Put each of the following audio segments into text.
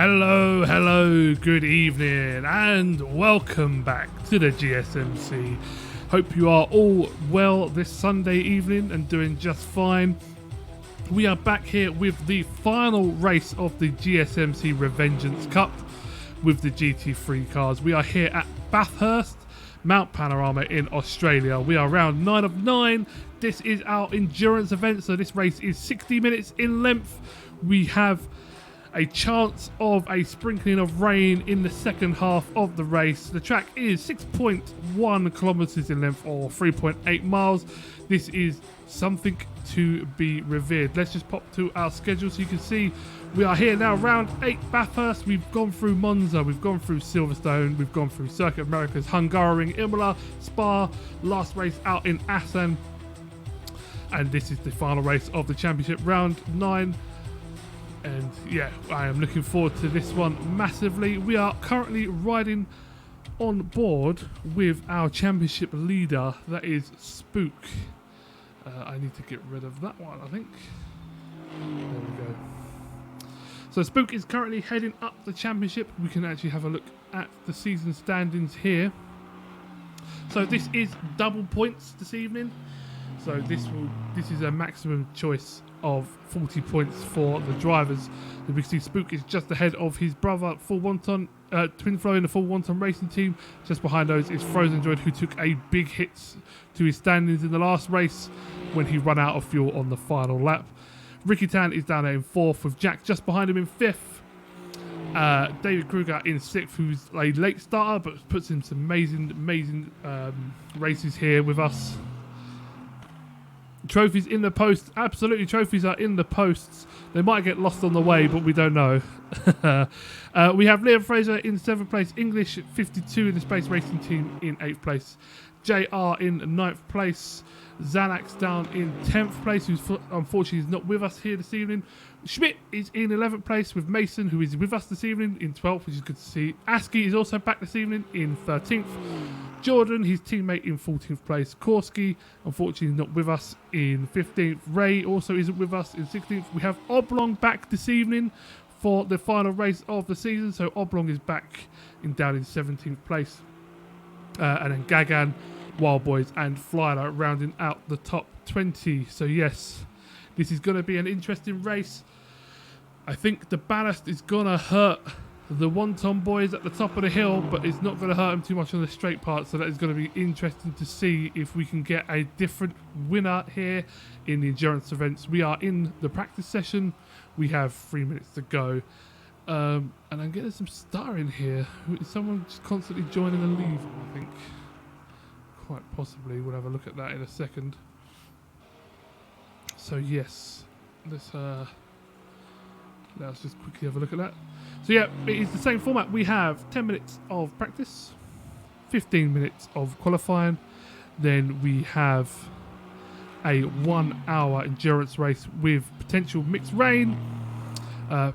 Hello, good evening, and welcome back to the GSMC. Hope you are all well this Sunday evening and doing just fine. We are back here with the final race of the GSMC Revengeance Cup with the GT3 cars. We are here at Bathurst, Mount Panorama in Australia. We are round 9 of 9. This is our endurance event, so this race is 60 minutes in length. We have a chance of a sprinkling of rain in the second half of the race. The track is 6.1 kilometers in length, or 3.8 miles. This is something to be revered. Let's just pop to our schedule so you can see we are here now, round 8 Bathurst. We've gone through Monza, we've gone through Silverstone, we've gone through Circuit Americas, Hungaroring, Imola, Spa, last race out in Assen, and this is the final race of the championship, round 9. And yeah, I am looking forward to this one massively. We are currently riding on board with our championship leader, that is Spook. I need to get rid of that one, I think. There we go. So Spook is currently heading up the championship. We can actually have a look at the season standings here. So this is double points this evening. So this is a maximum choice of 40 points for the drivers. As we see, Spook is just ahead of his brother, Full Wonton, Twin Flow in the Full Wonton racing team. Just behind those is Frozen Droid, who took a big hit to his standings in the last race when he ran out of fuel on the final lap. Ricky Tan is down there in 4th, with Jack just behind him in 5th. David Kruger in 6th, who's a late starter but puts in some amazing races here with us. Trophies in the post. Absolutely, trophies are in the posts. They might get lost on the way, but we don't know. We have Liam Fraser in 7th place, English 52 in the Space Racing Team in 8th place, JR in 9th place, Xanax down in 10th place, who's unfortunately is not with us here this evening. Schmidt is in 11th place with Mason, who is with us this evening, in 12th, which is good to see. Askey is also back this evening in 13th. Jordan, his teammate, in 14th place. Korski, unfortunately, not with us in 15th. Ray also isn't with us in 16th. We have Oblong back this evening for the final race of the season. So Oblong is back down in 17th place. And then Gagan, Wild Boys, and Flyer rounding out the top 20. So yes, this is going to be an interesting race. I think the ballast is going to hurt the Wonton boys at the top of the hill, but it's not going to hurt them too much on the straight part. So that is going to be interesting to see if we can get a different winner here in the endurance events. We are in the practice session. We have 3 minutes to go. And I'm getting some starring here. Is someone just constantly joining and leaving, I think? Quite possibly. We'll have a look at that in a second. So yes, let's just quickly have a look at that. So yeah, it is the same format. We have 10 minutes of practice, 15 minutes of qualifying, then we have a 1 hour endurance race with potential mixed rain,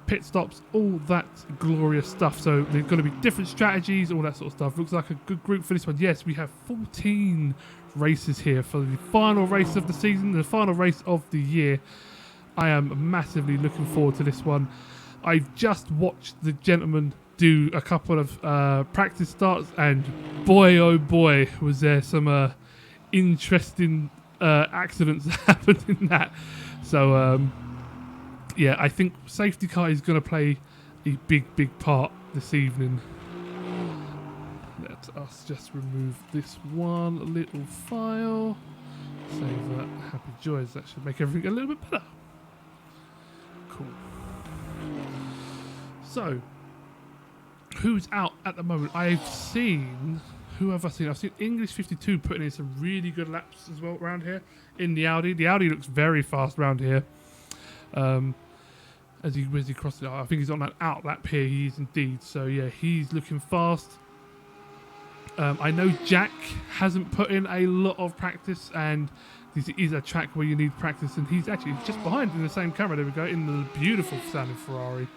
pit stops, all that glorious stuff. So there's going to be different strategies, all that sort of stuff. Looks like a good group for this one. Yes, we have 14 races here for the final race of the season, the final race of the year. I am massively looking forward to this one. I've just watched the gentleman do a couple of practice starts, and boy oh boy was there some interesting accidents that happened in that. So yeah, I think safety car is going to play a big part this evening. Let us just remove this one little file. Save that. Happy joys. That should make everything a little bit better. Cool. So, who's out at the moment? I've seen... Who have I seen? I've seen English 52 putting in some really good laps as well around here in the Audi. The Audi looks very fast around here. As he crosses it, I think he's on that out lap here. He is indeed. So yeah, he's looking fast. I know Jack hasn't put in a lot of practice, and this is a track where you need practice, and he's actually just behind in the same camera. There we go, in the beautiful sounding Ferrari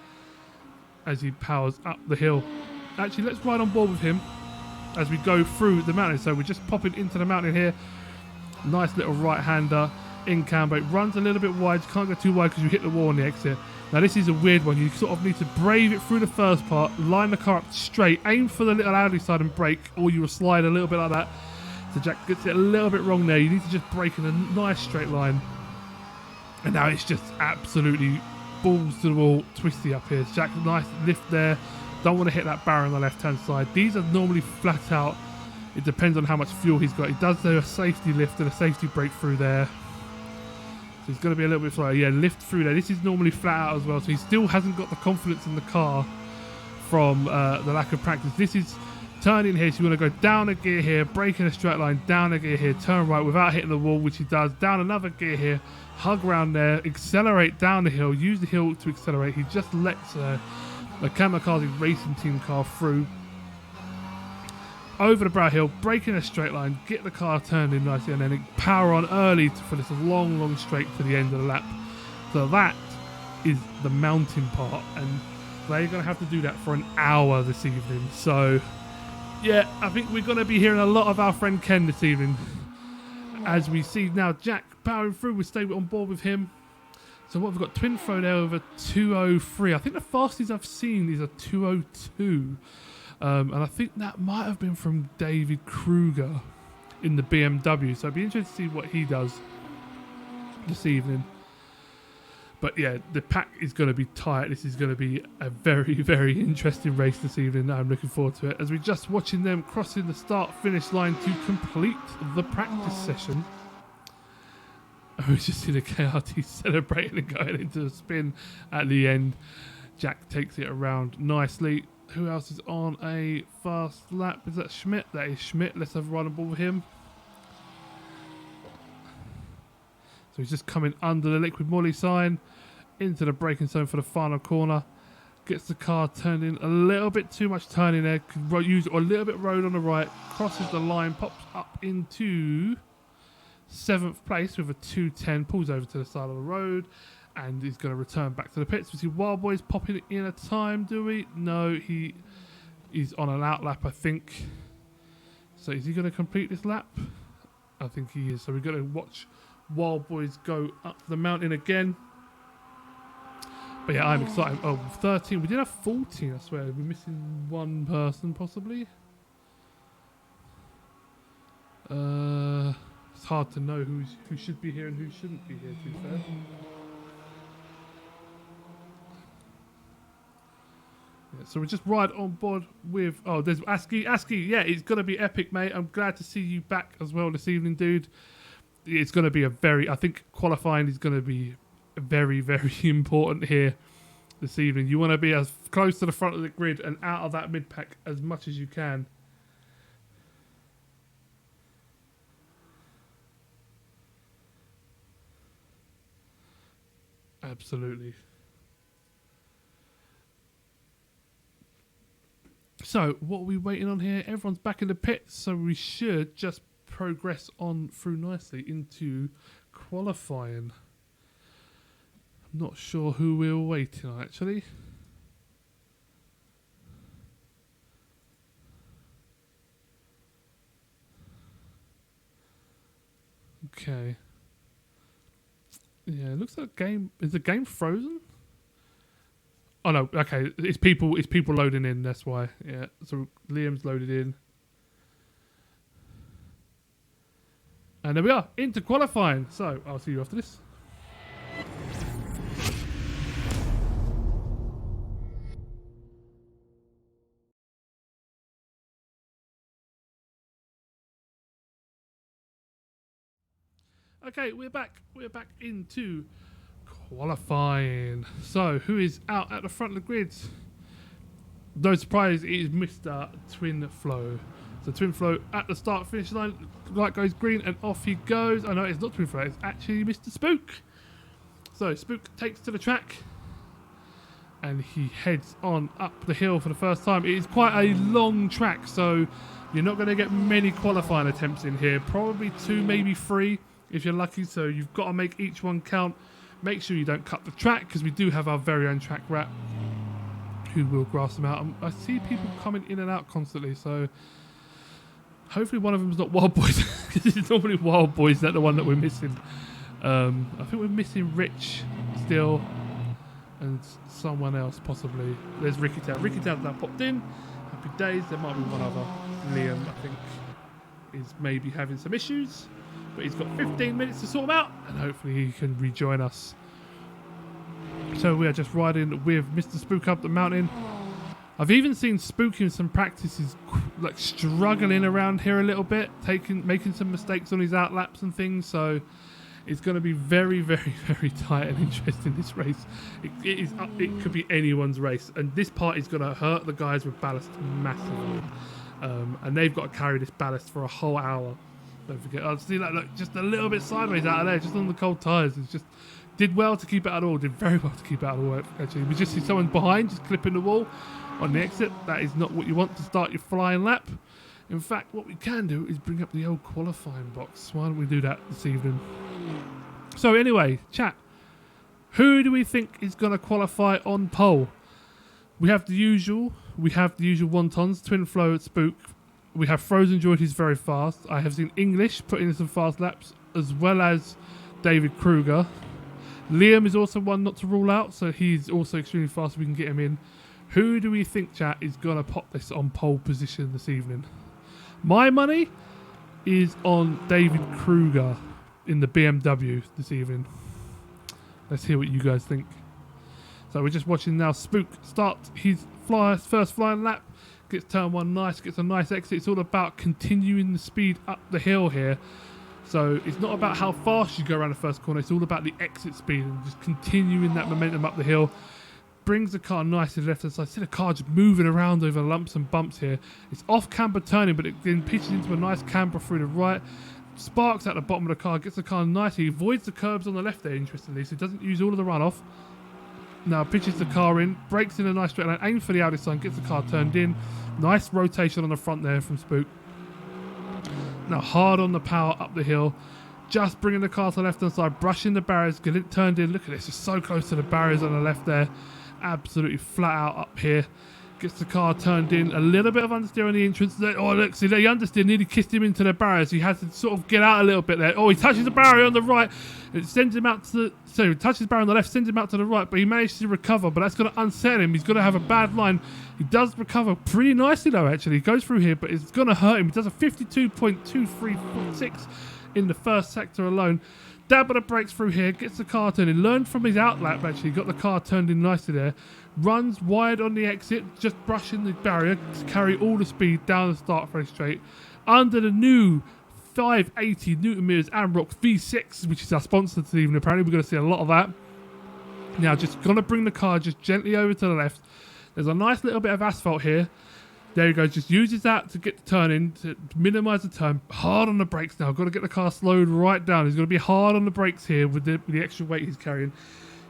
as he powers up the hill. Actually, let's ride on board with him as we go through the mountain. So we're just popping into the mountain here. Nice little right-hander in camber. It runs a little bit wide. You can't go too wide because you hit the wall on the exit. Now this is a weird one. You sort of need to brave it through the first part, line the car up straight, aim for the little Audi side and brake, or you will slide a little bit like that. So Jack gets it a little bit wrong there. You need to just brake in a nice straight line. And now it's just absolutely balls to the wall, twisty up here. Jack, nice lift there. Don't want to hit that barrier on the left-hand side. These are normally flat out. It depends on how much fuel he's got. He does do a safety lift and a safety brake through there. So he's going to be a little bit slower. Yeah, lift through there. This is normally flat out as well. So he still hasn't got the confidence in the car from the lack of practice. This is turning here. So you want to go down a gear here, brake in a straight line, down a gear here, turn right without hitting the wall, which he does. Down another gear here, hug around there, accelerate down the hill, use the hill to accelerate. He just lets the Kamikaze racing team car through. Over the brow hill, brake in a straight line, get the car turned in nicely, and then power on early for this long straight to the end of the lap. So that is the mountain part, and they're going to have to do that for an hour this evening. So yeah, I think we're going to be hearing a lot of our friend Ken this evening. As we see now Jack powering through, we stay on board with him. So what we've got, twin throw there over 203. I think the fastest I've seen is a 202. And I think that might have been from David Kruger in the BMW. So I'd be interested to see what he does this evening. But yeah, the pack is going to be tight. This is going to be a very interesting race this evening. I'm looking forward to it. As we're just watching them crossing the start-finish line to complete the practice session. I was just in a KRT celebrating and going into a spin at the end. Jack takes it around nicely. Who else is on a fast lap? Is that Schmidt? That is Schmidt. Let's have a run on board with him. So he's just coming under the liquid Molly sign into the braking zone for the final corner. Gets the car turned in a little bit too much turning there. Could use a little bit road on the right. Crosses the line, pops up into 7th place with a 210. Pulls over to the side of the road. And he's going to return back to the pits. We see Wild Boys popping in a time, do we? No, he's on an out lap, I think. So is he going to complete this lap? I think he is. So we're going to watch Wild Boys go up the mountain again. But yeah, I'm excited. Oh, 13. We did have 14, I swear. We're missing one person, possibly. It's hard to know who should be here and who shouldn't be here, to be fair. Yeah, so we're just right on board with... Oh, there's ASCII. ASCII, yeah, it's going to be epic, mate. I'm glad to see you back as well this evening, dude. It's going to be I think qualifying is going to be very important here this evening. You want to be as close to the front of the grid and out of that mid-pack as much as you can. Absolutely. So, what are we waiting on here? Everyone's back in the pits, so we should just progress on through nicely into qualifying. I'm not sure who we're waiting on, actually. Okay. Yeah, it looks like game... Is the game frozen? Oh no, okay. It's people loading in, that's why. Yeah. So Liam's loaded in. And there we are, into qualifying. So I'll see you after this. Okay, we're back. We're back into qualifying. So, who is out at the front of the grid? No surprise, it is Mr. Twin Flow. So, Twin Flow at the start finish line, light goes green and off he goes. Oh no, it's not Twin Flow, it's actually Mr. Spook. So, Spook takes to the track and he heads on up the hill for the first time. It is quite a long track, so you're not going to get many qualifying attempts in here. Probably 2, maybe 3 if you're lucky, so you've got to make each one count. Make sure you don't cut the track, because we do have our very own track rat who will grass them out. I see people coming in and out constantly, so hopefully one of them is not Wild Boys, because it's normally Wild Boys that the one that we're missing. I think we're missing Rich still. and someone else possibly. There's Ricky Town. Ricky Town's now popped in. Happy days. There might be one other. Liam, I think, is maybe having some issues, but he's got 15 minutes to sort them out, and hopefully he can rejoin us. So we are just riding with Mr. Spook up the mountain. I've even seen Spook in some practices like struggling around here a little bit, making some mistakes on his outlaps and things, so it's going to be very, very, very tight and interesting, this race. It could be anyone's race, and this part is going to hurt the guys with ballast massively, and they've got to carry this ballast for a whole hour. Don't forget, I see that, look, just a little bit sideways out of there, just on the cold tyres. It's just did well to keep it out of the wall, did very well to keep it out of the wall, actually. We just see someone behind just clipping the wall on the exit. That is not what you want to start your flying lap. In fact, what we can do is bring up the old qualifying box. Why don't we do that this evening? So anyway, chat, who do we think is going to qualify on pole? We have the usual wontons, Twin Flow at Spook. We have Frozen Joy, who's very fast. I have seen English put in some fast laps, as well as David Kruger. Liam is also one not to rule out, so he's also extremely fast. We can get him in. Who do we think, chat, is going to pop this on pole position this evening? My money is on David Kruger in the BMW this evening. Let's hear what you guys think. So we're just watching now Spook start his first flying lap. Gets turn one nice, gets a nice exit. It's all about continuing the speed up the hill here. So it's not about how fast you go around the first corner. It's all about the exit speed and just continuing that momentum up the hill. Brings the car nice to the left hand side. See the car just moving around over lumps and bumps here. It's off camber turning, but it then pitches into a nice camber through the right. Sparks at the bottom of the car, gets the car nicely. He avoids the curbs on the left there, interestingly, so he doesn't use all of the runoff. Now pitches the car in, brakes in a nice straight line, aims for the outer side, gets the car turned in. Nice rotation on the front there from Spook. Now hard on the power up the hill. Just bringing the car to the left hand side, brushing the barriers, get it turned in. Look at this, just so close to the barriers on the left there. Absolutely flat out up here. Gets the car turned in. A little bit of understeer on the entrance. Oh, look, see, the understeer nearly kissed him into the barriers. He has to sort of get out a little bit there. Oh, he touches the barrier on the right. It sends him out to the... So he touches the barrier on the left, sends him out to the right, but he managed to recover, but that's going to unsettle him. He's going to have a bad line. He does recover pretty nicely, though, actually. He goes through here, but it's going to hurt him. He does a 52.236 in the first sector alone. Dab of the brakes through here, gets the car turned in. Learned from his outlap, actually. Got the car turned in nicely there. Runs wide on the exit, just brushing the barrier to carry all the speed down the start very straight. Under the new 580 Newton-meters Amrock V6, which is our sponsor this evening, apparently. We're going to see a lot of that. Now, just going to bring the car just gently over to the left. There's a nice little bit of asphalt here. There he goes, just uses that to get the turn in, to minimise the turn. Hard on the brakes now. Got to get the car slowed right down. He's going to be hard on the brakes here with the extra weight he's carrying.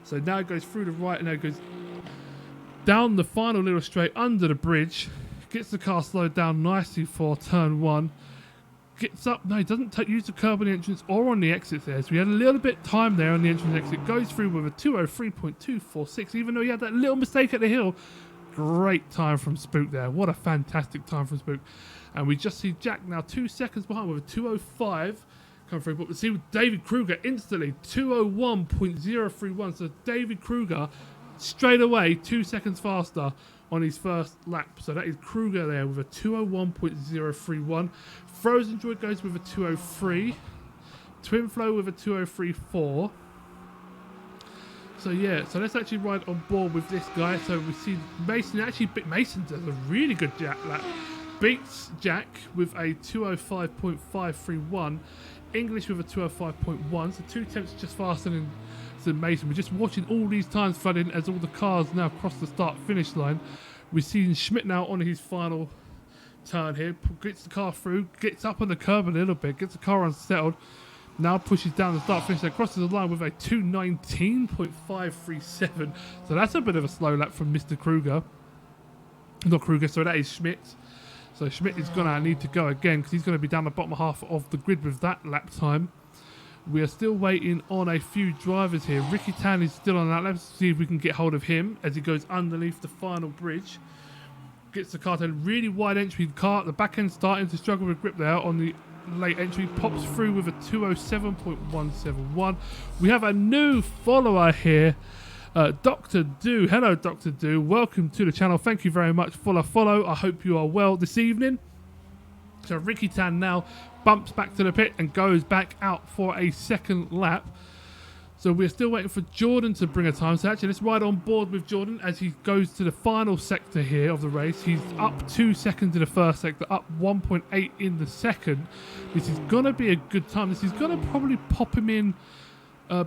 So now it goes through the right, and now it goes down the final little straight under the bridge. Gets the car slowed down nicely for turn one. Gets up. No, he doesn't use the curb on the entrance or on the exit there. So he had a little bit of time there on the entrance exit. Goes through with a 203.246, even though he had that little mistake at the hill. Great time from Spook there. What a fantastic time from Spook. And we just see Jack now 2 seconds behind with a 205 come through. But we see with David Kruger instantly 201.031. So David Kruger straight away 2 seconds faster on his first lap. So that is Kruger there with a 201.031. Frozen Joy goes with a 203. Twin Flow with a 203.4. So yeah, so let's actually ride on board with this guy. So we see Mason, actually Mason does a really good Jack lap. Beats Jack with a 205.531. English with a 205.1. So 2 tenths just faster than Mason. We're just watching all these times flooding as all the cars now cross the start-finish line. We're seeing Schmidt now on his final turn here. Gets the car through, gets up on the curb a little bit, gets the car unsettled. Now pushes down the start finish and crosses the line with a 219.537. So that's a bit of a slow lap from Mr. Kruger. Not Kruger, so that is Schmidt. So Schmidt is going to need to go again because he's going to be down the bottom half of the grid with that lap time. We are still waiting on a few drivers here. Ricky Tan is still on that lap. Let's see if we can get hold of him as he goes underneath the final bridge. Gets the car to a really wide entry. The back end starting to struggle with grip there on the late entry. Pops through with a 207.171. We have a new follower here. Dr. Do. Hello, Dr. Do. Welcome to the channel. Thank you very much for the follow. I hope you are well this evening. So Ricky Tan now bumps back to the pit and goes back out for a second lap. So we're still waiting for Jordan to bring a time. So actually, let's ride on board with Jordan as he goes to the final sector here of the race. He's up 2 seconds in the first sector, up 1.8 in the second. This is going to be a good time. This is going to probably pop him in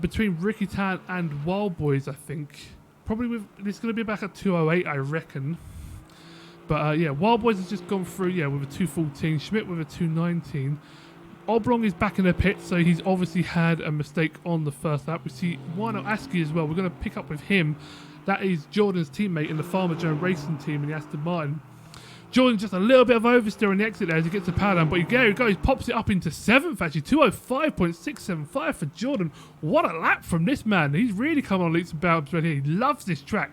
between Ricky Tan and Wild Boys, I think. Probably with this is going to be back at 2:08, I reckon. But yeah, Wild Boys has just gone through, with a 2:14. Schmidt with a 2:19. Oblong is back in the pit, so he's obviously had a mistake on the first lap. We see Wino Askey as well. We're going to pick up with him. That is Jordan's teammate in the Farmer Joan Racing team in the Aston Martin. Jordan just a little bit of oversteer on the exit there as he gets the power down, but there he goes, pops it up into 7th actually, 2:05.675 for Jordan. What a lap from this man. He's really come on leaps and bounds right here. He loves this track.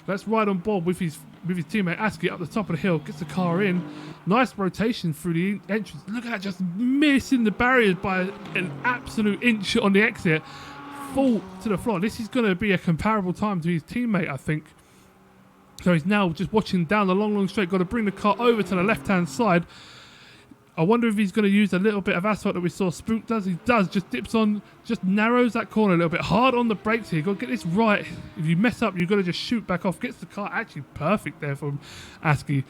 Let's ride on board with his teammate Askey up the top of the hill, gets the car in. Nice rotation through the entrance. Look at that, just missing the barriers by an absolute inch on the exit. Fall to the floor. This is going to be a comparable time to his teammate, I think. So he's now just watching down the long straight. Got to bring the car over to the left-hand side. I wonder if he's going to use a little bit of asphalt that we saw Spook does. He does, just dips on, just narrows that corner a little bit. Hard on the brakes here. You've got to get this right. If you mess up, you've got to just shoot back off. Gets the car actually perfect there from Askey.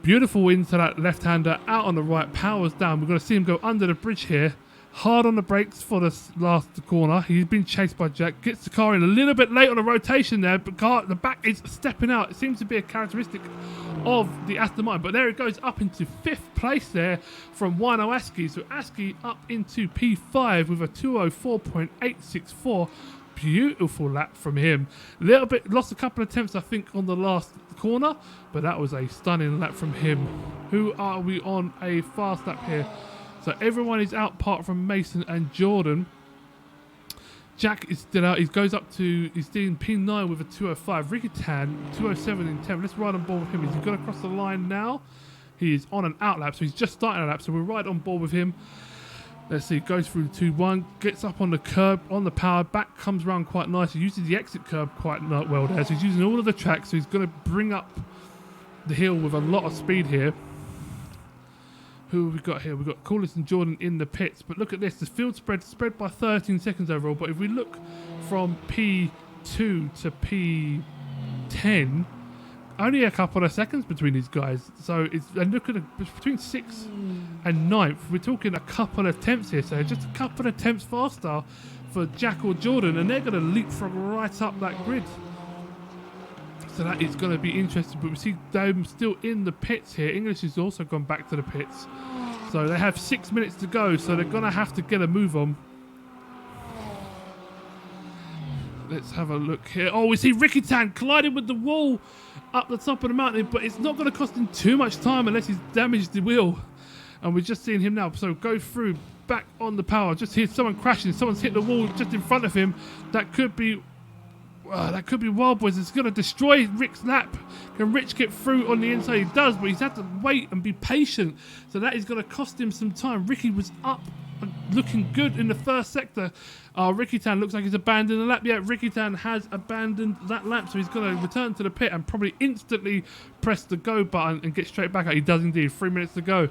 Beautiful into that left-hander, out on the right, powers down. We're going to see him go under the bridge here. Hard on the brakes for the last corner. He's been chased by Jack. Gets the car in a little bit late on the rotation there, but the back is stepping out. It seems to be a characteristic of the Aston Martin. But there it goes up into 5th place there from Wino Askey. So Askey up into P5 with a 2:04.864. Beautiful lap from him. A little bit, lost a couple of attempts I think on the last corner, but that was a stunning lap from him. Who are we on a fast lap here? So everyone is out apart from Mason and Jordan. Jack is still out. He goes up to, he's doing P9 with a 2:05. Ricky Tan, 2:07 in 10. Let's ride on board with him. He's got to cross the line now. He is on an out lap, so he's just starting a lap. So we'll ride on board with him. Let's see, goes through 2-1, gets up on the curb, on the power, back comes around quite nice. He uses the exit curb quite well there. So he's using all of the tracks, so he's going to bring up the hill with a lot of speed here. Who have we got here? We've got Corliss and Jordan in the pits. But look at this. The field spread by 13 seconds overall. But if we look from P2 to P10, only a couple of seconds between these guys. So it's, and look at between 6th and 9th. We're talking a couple of attempts here. So just a couple of attempts faster for Jack or Jordan. And they're going to leapfrog right up that grid. So that is going to be interesting, but we see them still in the pits here. English has also gone back to the pits. So they have 6 minutes to go, so they're going to have to get a move on. Let's have a look here. Oh, we see Ricky Tan colliding with the wall up the top of the mountain, but it's not going to cost him too much time unless he's damaged the wheel. And we're just seeing him now. So go through, back on the power. Just hear someone crashing. Someone's hit the wall just in front of him. That could be Wild Boys. It's going to destroy Rick's lap. Can Rich get through on the inside? He does, but he's had to wait and be patient. So that is going to cost him some time. Ricky was up, looking good in the first sector. Ricky Tan looks like he's abandoned the lap. Yeah, Ricky Tan has abandoned that lap, so he's going to return to the pit and probably instantly press the go button and get straight back out. He does indeed. 3 minutes to go.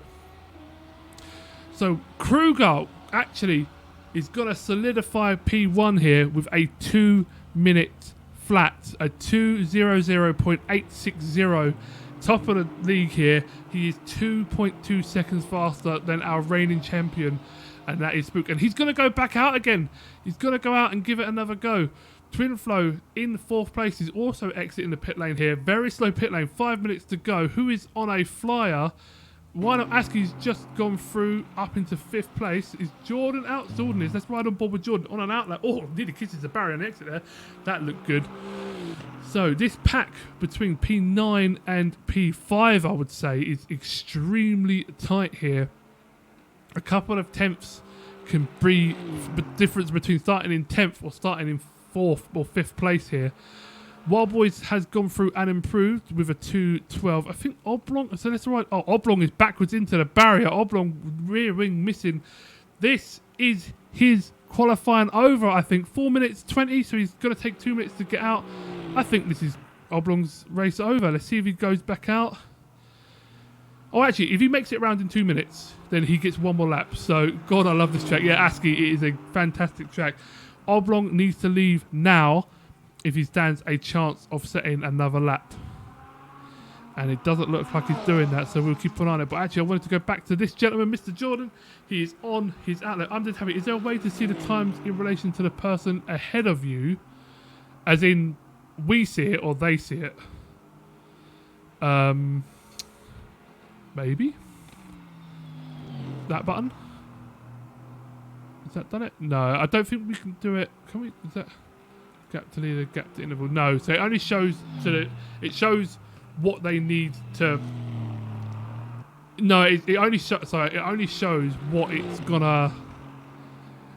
So Kruger actually is going to solidify P1 here with a 2-minute flat, a 2:00.860. Top of the league here. He is 2.2 seconds faster than our reigning champion, and that is Spook. And he's going to go back out again. He's going to go out and give it another go. Twin Flow in 4th place is also exiting the pit lane here. Very slow pit lane. 5 minutes to go. Who is on a flyer? Wino Askey's just gone through up into 5th place. Is Jordan out? Jordan is. Let's ride on board with Jordan on an outlet. Oh, nearly kisses the barrier on the exit there. That looked good. So this pack between P9 and P5, I would say, is extremely tight here. A couple of tenths can be the difference between starting in 10th or starting in 4th or 5th place here. Wild Boys has gone through and improved with a 2:12. I think Oblong, so let's ride. Oh, Oblong is backwards into the barrier. Oblong rear wing missing. This is his qualifying over, I think, 4 minutes 20, so he's going to take 2 minutes to get out. I think this is Oblong's race over. Let's see if he goes back out. Oh, actually, if he makes it around in 2 minutes, then he gets one more lap. So, God, I love this track. Yeah, ASCII, it is a fantastic track. Oblong needs to leave now if he stands a chance of setting another lap. And it doesn't look like he's doing that, so we'll keep an eye on it. But actually, I wanted to go back to this gentleman, Mr. Jordan. He is on his outlet. I'm just happy. Is there a way to see the times in relation to the person ahead of you? As in, we see it or they see it? Maybe? That button? Has that done it? No, I don't think we can do it. Can we? Is that gap to leader, gap to interval? No, so it only shows it shows what they need to. No, it only shows what it's gonna.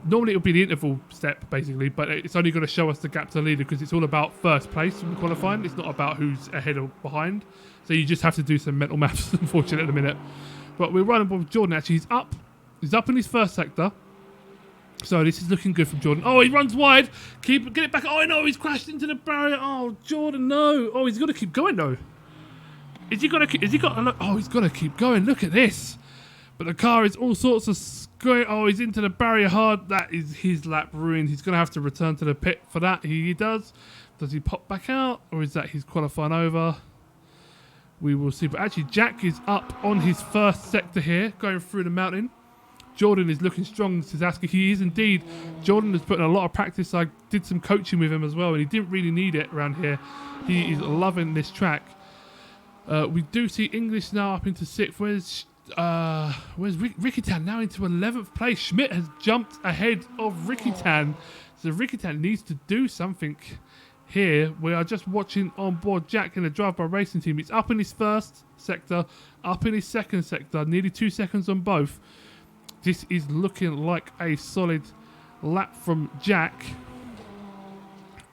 Normally it'll be the interval step basically, but it's only going to show us the gap to leader because it's all about first place in qualifying. It's not about who's ahead or behind. So you just have to do some mental maths, unfortunately, at the minute. But we're running with Jordan. Actually, he's up. He's up in his first sector. So this is looking good from Jordan. Oh, he runs wide. Get it back. Oh no, he's crashed into the barrier. Oh, Jordan, no. Oh, he's got to keep going though. Is he got to? Oh, he's got to keep going. Look at this. But the car is all sorts of screw. Oh, he's into the barrier hard. That is his lap ruined. He's going to have to return to the pit for that. He does. Does he pop back out? Or is that he's qualifying over? We will see. But actually, Jack is up on his first sector here, going through the mountain. Jordan is looking strong, says ASCII. He is indeed. Jordan has put in a lot of practice. I did some coaching with him as well, and he didn't really need it around here. He is loving this track. We do see English now up into 6th. Where's Ricky Tan now into 11th place? Schmidt has jumped ahead of Ricky Tan. So Ricky Tan needs to do something here. We are just watching on board Jack in the drive-by racing team. He's up in his first sector, up in his second sector, nearly 2 seconds on both. This is looking like a solid lap from Jack.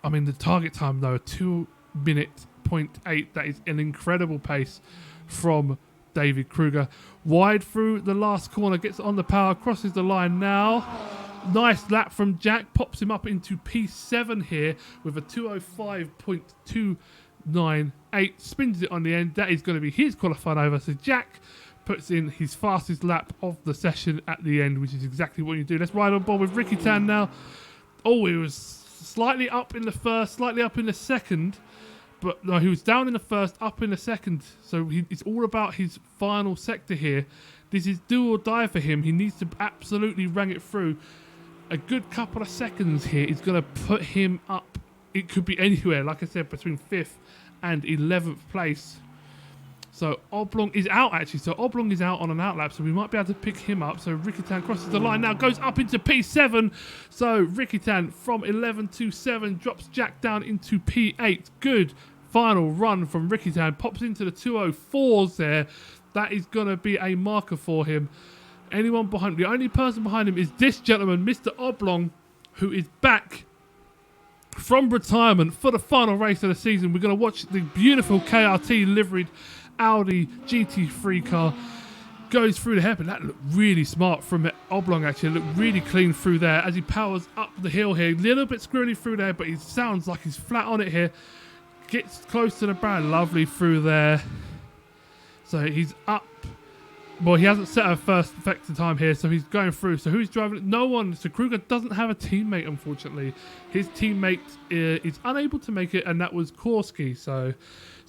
I mean, the target time though, 2 minutes 0.8. That is an incredible pace from David Kruger. Wide through the last corner, gets on the power, crosses the line now. Nice lap from Jack, pops him up into P7 here with a 205.298. Spins it on the end. That is going to be his qualifying over. So Jack puts in his fastest lap of the session at the end, which is exactly what you do. Let's ride on board with Ricky Tan now. Oh, he was slightly up in the first, slightly up in the second. But no, he was down in the first, up in the second. So it's all about his final sector here. This is do or die for him. He needs to absolutely rang it through. A good couple of seconds here is going to put him up. It could be anywhere, like I said, between 5th and 11th place. So Oblong is out, actually. So Oblong is out on an outlap, so we might be able to pick him up. So Ricky Tan crosses the line now, goes up into P7. So Ricky Tan from 11 to 7 drops Jack down into P8. Good final run from Ricky Tan. Pops into the 204s there. That is going to be a marker for him. Anyone behind? The only person behind him is this gentleman, Mr. Oblong, who is back from retirement for the final race of the season. We're going to watch the beautiful KRT liveried Audi GT3 car goes through the hairpin. That looked really smart from Oblong, actually. It looked really clean through there as he powers up the hill here. A little bit screwy through there, but he sounds like he's flat on it here. Gets close to the barrier. Lovely through there. So he's up. Well, he hasn't set a first effective time here, so he's going through. So who's driving? No one. So Kruger doesn't have a teammate, unfortunately. His teammate is unable to make it, and that was Korski. So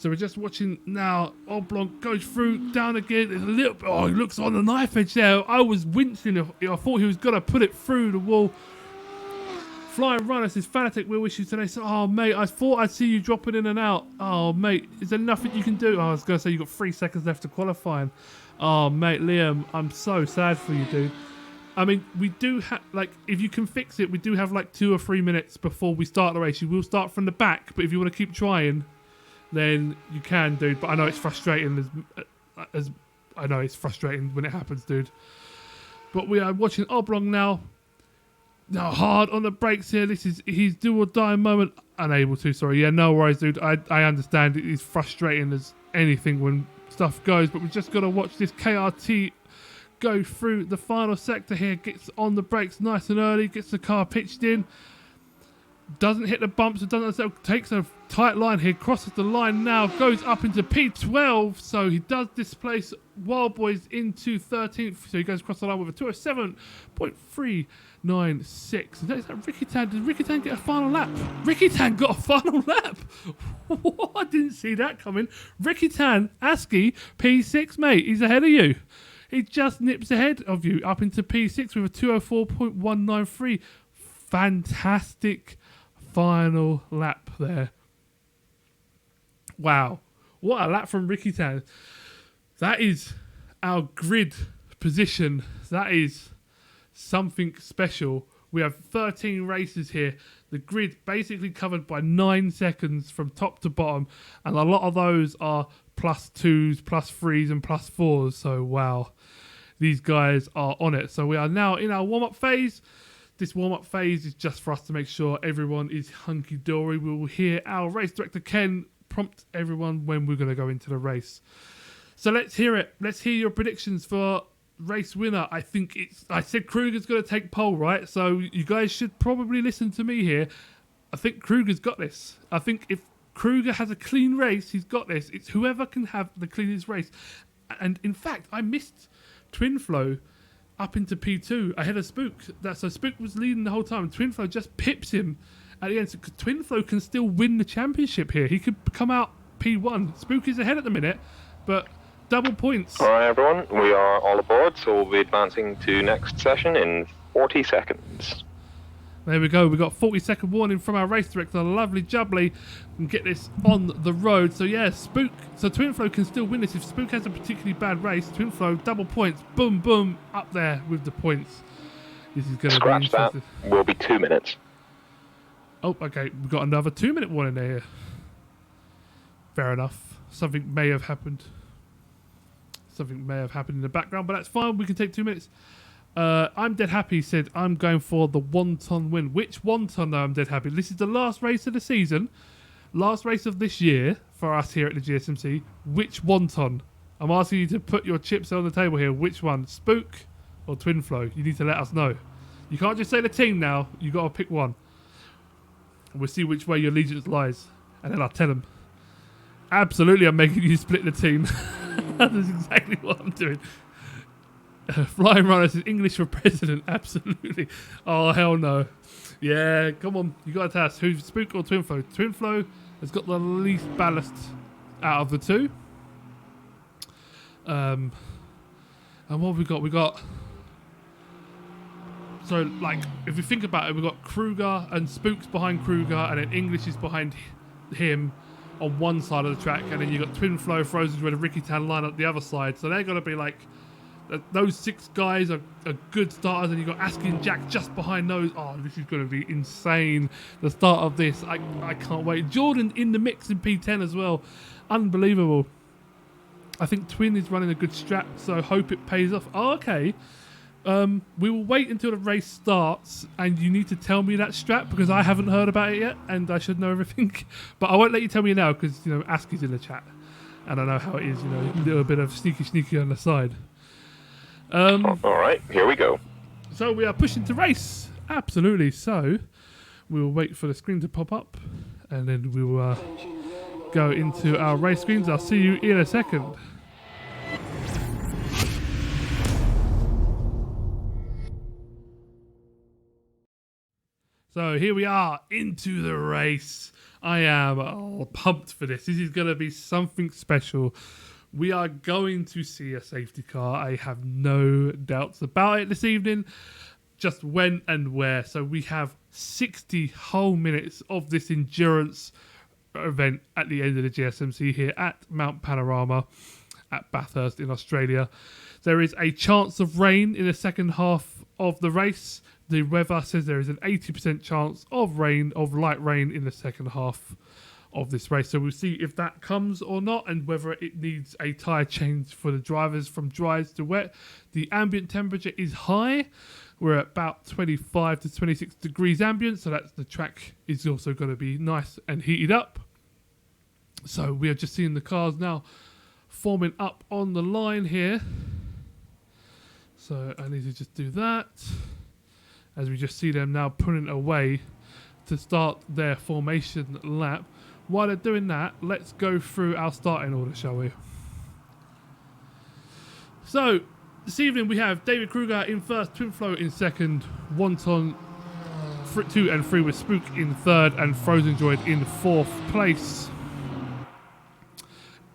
we're just watching now. Oblong goes through, down again. There's a little bit. Oh, he looks on the knife edge there. I was wincing. I thought he was going to put it through the wall. Flying Runner says, fanatic wheel issues today. So, oh, mate, I thought I'd see you dropping in and out. Oh, mate, is there nothing you can do? Oh, I was going to say you've got 3 seconds left to qualifying. Oh, mate, Liam, I'm so sad for you, dude. I mean, we do have, like, if you can fix it, we do have, like, 2 or 3 minutes before we start the race. You will start from the back, but if you want to keep trying, then you can, dude. But I know it's frustrating as I know it's frustrating when it happens, dude. But we are watching Oblong now. Now, hard on the brakes here. This is his do or die moment. Unable to, sorry. Yeah, no worries, dude. I understand it is frustrating as anything when stuff goes, but we've just got to watch this KRT go through the final sector here. Gets on the brakes nice and early. Gets the car pitched in. Doesn't hit the bumps. It doesn't. Takes a tight line here. Crosses the line now. Goes up into P12. So he does displace Wild Boys into 13th. So he goes across the line with a 207.396. Is that Ricky Tan? Did Ricky Tan get a final lap? Ricky Tan got a final lap. What? I didn't see that coming. Ricky Tan, ASCII, P6, mate. He's ahead of you. He just nips ahead of you up into P6 with a 204.193. Fantastic final lap there. Wow. What a lap from Ricky Tan. That is our grid position. That is something special. We have 13 races here. The grid basically covered by 9 seconds from top to bottom. And a lot of those are +2s, +3s and +4s. So wow. These guys are on it. So we are now in our warm-up phase. This warm-up phase is just for us to make sure everyone is hunky-dory. We will hear our race director, Ken, prompt everyone when we're going to go into the race. So let's hear it. Let's hear your predictions for race winner. I said Kruger's going to take pole, right? So you guys should probably listen to me here. I think Kruger's got this. I think if Kruger has a clean race, he's got this. It's whoever can have the cleanest race. And in fact, I missed Twin Flow up into P2 ahead of Spook. So Spook was leading the whole time. Twin Flow just pips him at the end. So Twin Flow can still win the championship here. He could come out P1. Spook is ahead at the minute, but double points. All right, everyone. We are all aboard, so we'll be advancing to next session in 40 seconds. There we go. We got 40-second warning from our race director, lovely Jubbly, and get this on the road. So yeah, Spook. So Twin Flow can still win this. If Spook has a particularly bad race, Twin Flow double points, boom, boom, up there with the points. This is going to be interesting. That will be 2 minutes. Oh, okay. We've got another 2-minute warning there. Fair enough. Something may have happened. Something may have happened in the background, but that's fine. We can take 2 minutes. I'm dead happy, said I'm going for the wonton win. Which wonton though? I'm dead happy. This is the last race of the season. Last race of this year for us here at the GSMC. Which wonton? I'm asking you to put your chips on the table here. Which one? Spook or Twin Flow? You need to let us know. You can't just say the team now. You got to pick one. And we'll see which way your allegiance lies. And then I'll tell them. Absolutely, I'm making you split the team. That's exactly what I'm doing. Flying Runner says English for president. Absolutely. Oh, hell no. Yeah, come on. You got to tell us who's Spook or Twin Flow. Twin Flow has got the least ballast out of the two. And what have we got? We got... So, like, if we think about it, we've got Kruger and Spook's behind Kruger, and then English is behind him on one side of the track, and then you've got Twin Flow, Frozen Red, and Ricky Tan line up the other side. So they're going to be like... Those 6 guys are good starters, and you've got ASCII and Jack just behind those. Oh, this is going to be insane. The start of this, I can't wait. Jordan in the mix in P10 as well. Unbelievable. I think Twin is running a good strat, so hope it pays off. Oh, okay. We will wait until the race starts, and you need to tell me that strat, because I haven't heard about it yet, and I should know everything. But I won't let you tell me now, because, you know, ASCII's in the chat, and I know how it is, you know, a little bit of sneaky on the side. All right, here we go. So we are pushing to race. Absolutely. So we will wait for the screen to pop up, and then we will go into our race screens. I'll see you in a second. So here we are into the race. I am pumped for this. This is going to be something special. We are going to see a safety car. I have no doubts about it this evening. Just when and where. So we have 60 whole minutes of this endurance event at the end of the GSMC here at Mount Panorama at Bathurst in Australia. There is a chance of rain in the second half of the race. The weather says there is an 80% chance of rain, of light rain in the second half of this race. So we'll see if that comes or not, and whether it needs a tyre change for the drivers from dry to wet. The ambient temperature is high. We're at about 25 to 26 degrees ambient, so that's the track is also going to be nice and heated up. So we are just seeing the cars now forming up on the line here. So I need to just do that. As we just see them now pulling away to start their formation lap. While they're doing that, let's go through our starting order, shall we? So, this evening we have David Kruger in first, Twinflow in second, Wonton 2 and 3 with Spook in third, and Frozen Droid in fourth place.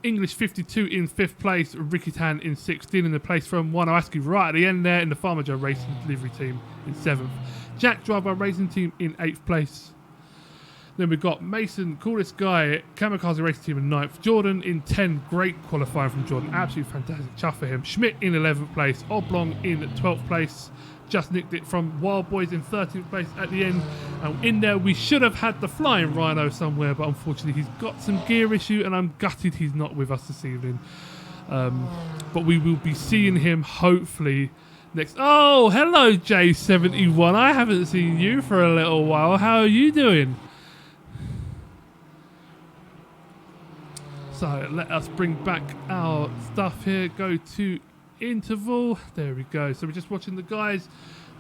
English 52 in fifth place, Ricky Tan in 16 in the place from Wanoaski right at the end there in the Farmer Joe Racing Delivery Team in seventh. Jack Driver Racing Team in 8th place. Then we've got Mason, Coolest Guy, Kamikaze Racing Team in 9th. Jordan in 10, great qualifying from Jordan, absolutely fantastic, chuff for him. Schmidt in 11th place, Oblong in 12th place. Just nicked it from Wild Boys in 13th place at the end. And in there we should have had the Flying Rhino somewhere, but unfortunately he's got some gear issue and I'm gutted he's not with us this evening. But we will be seeing him hopefully next. Oh, hello J71. I haven't seen you for a little while. How are you doing? So let us bring back our stuff here. Go to interval. There we go. So we're just watching the guys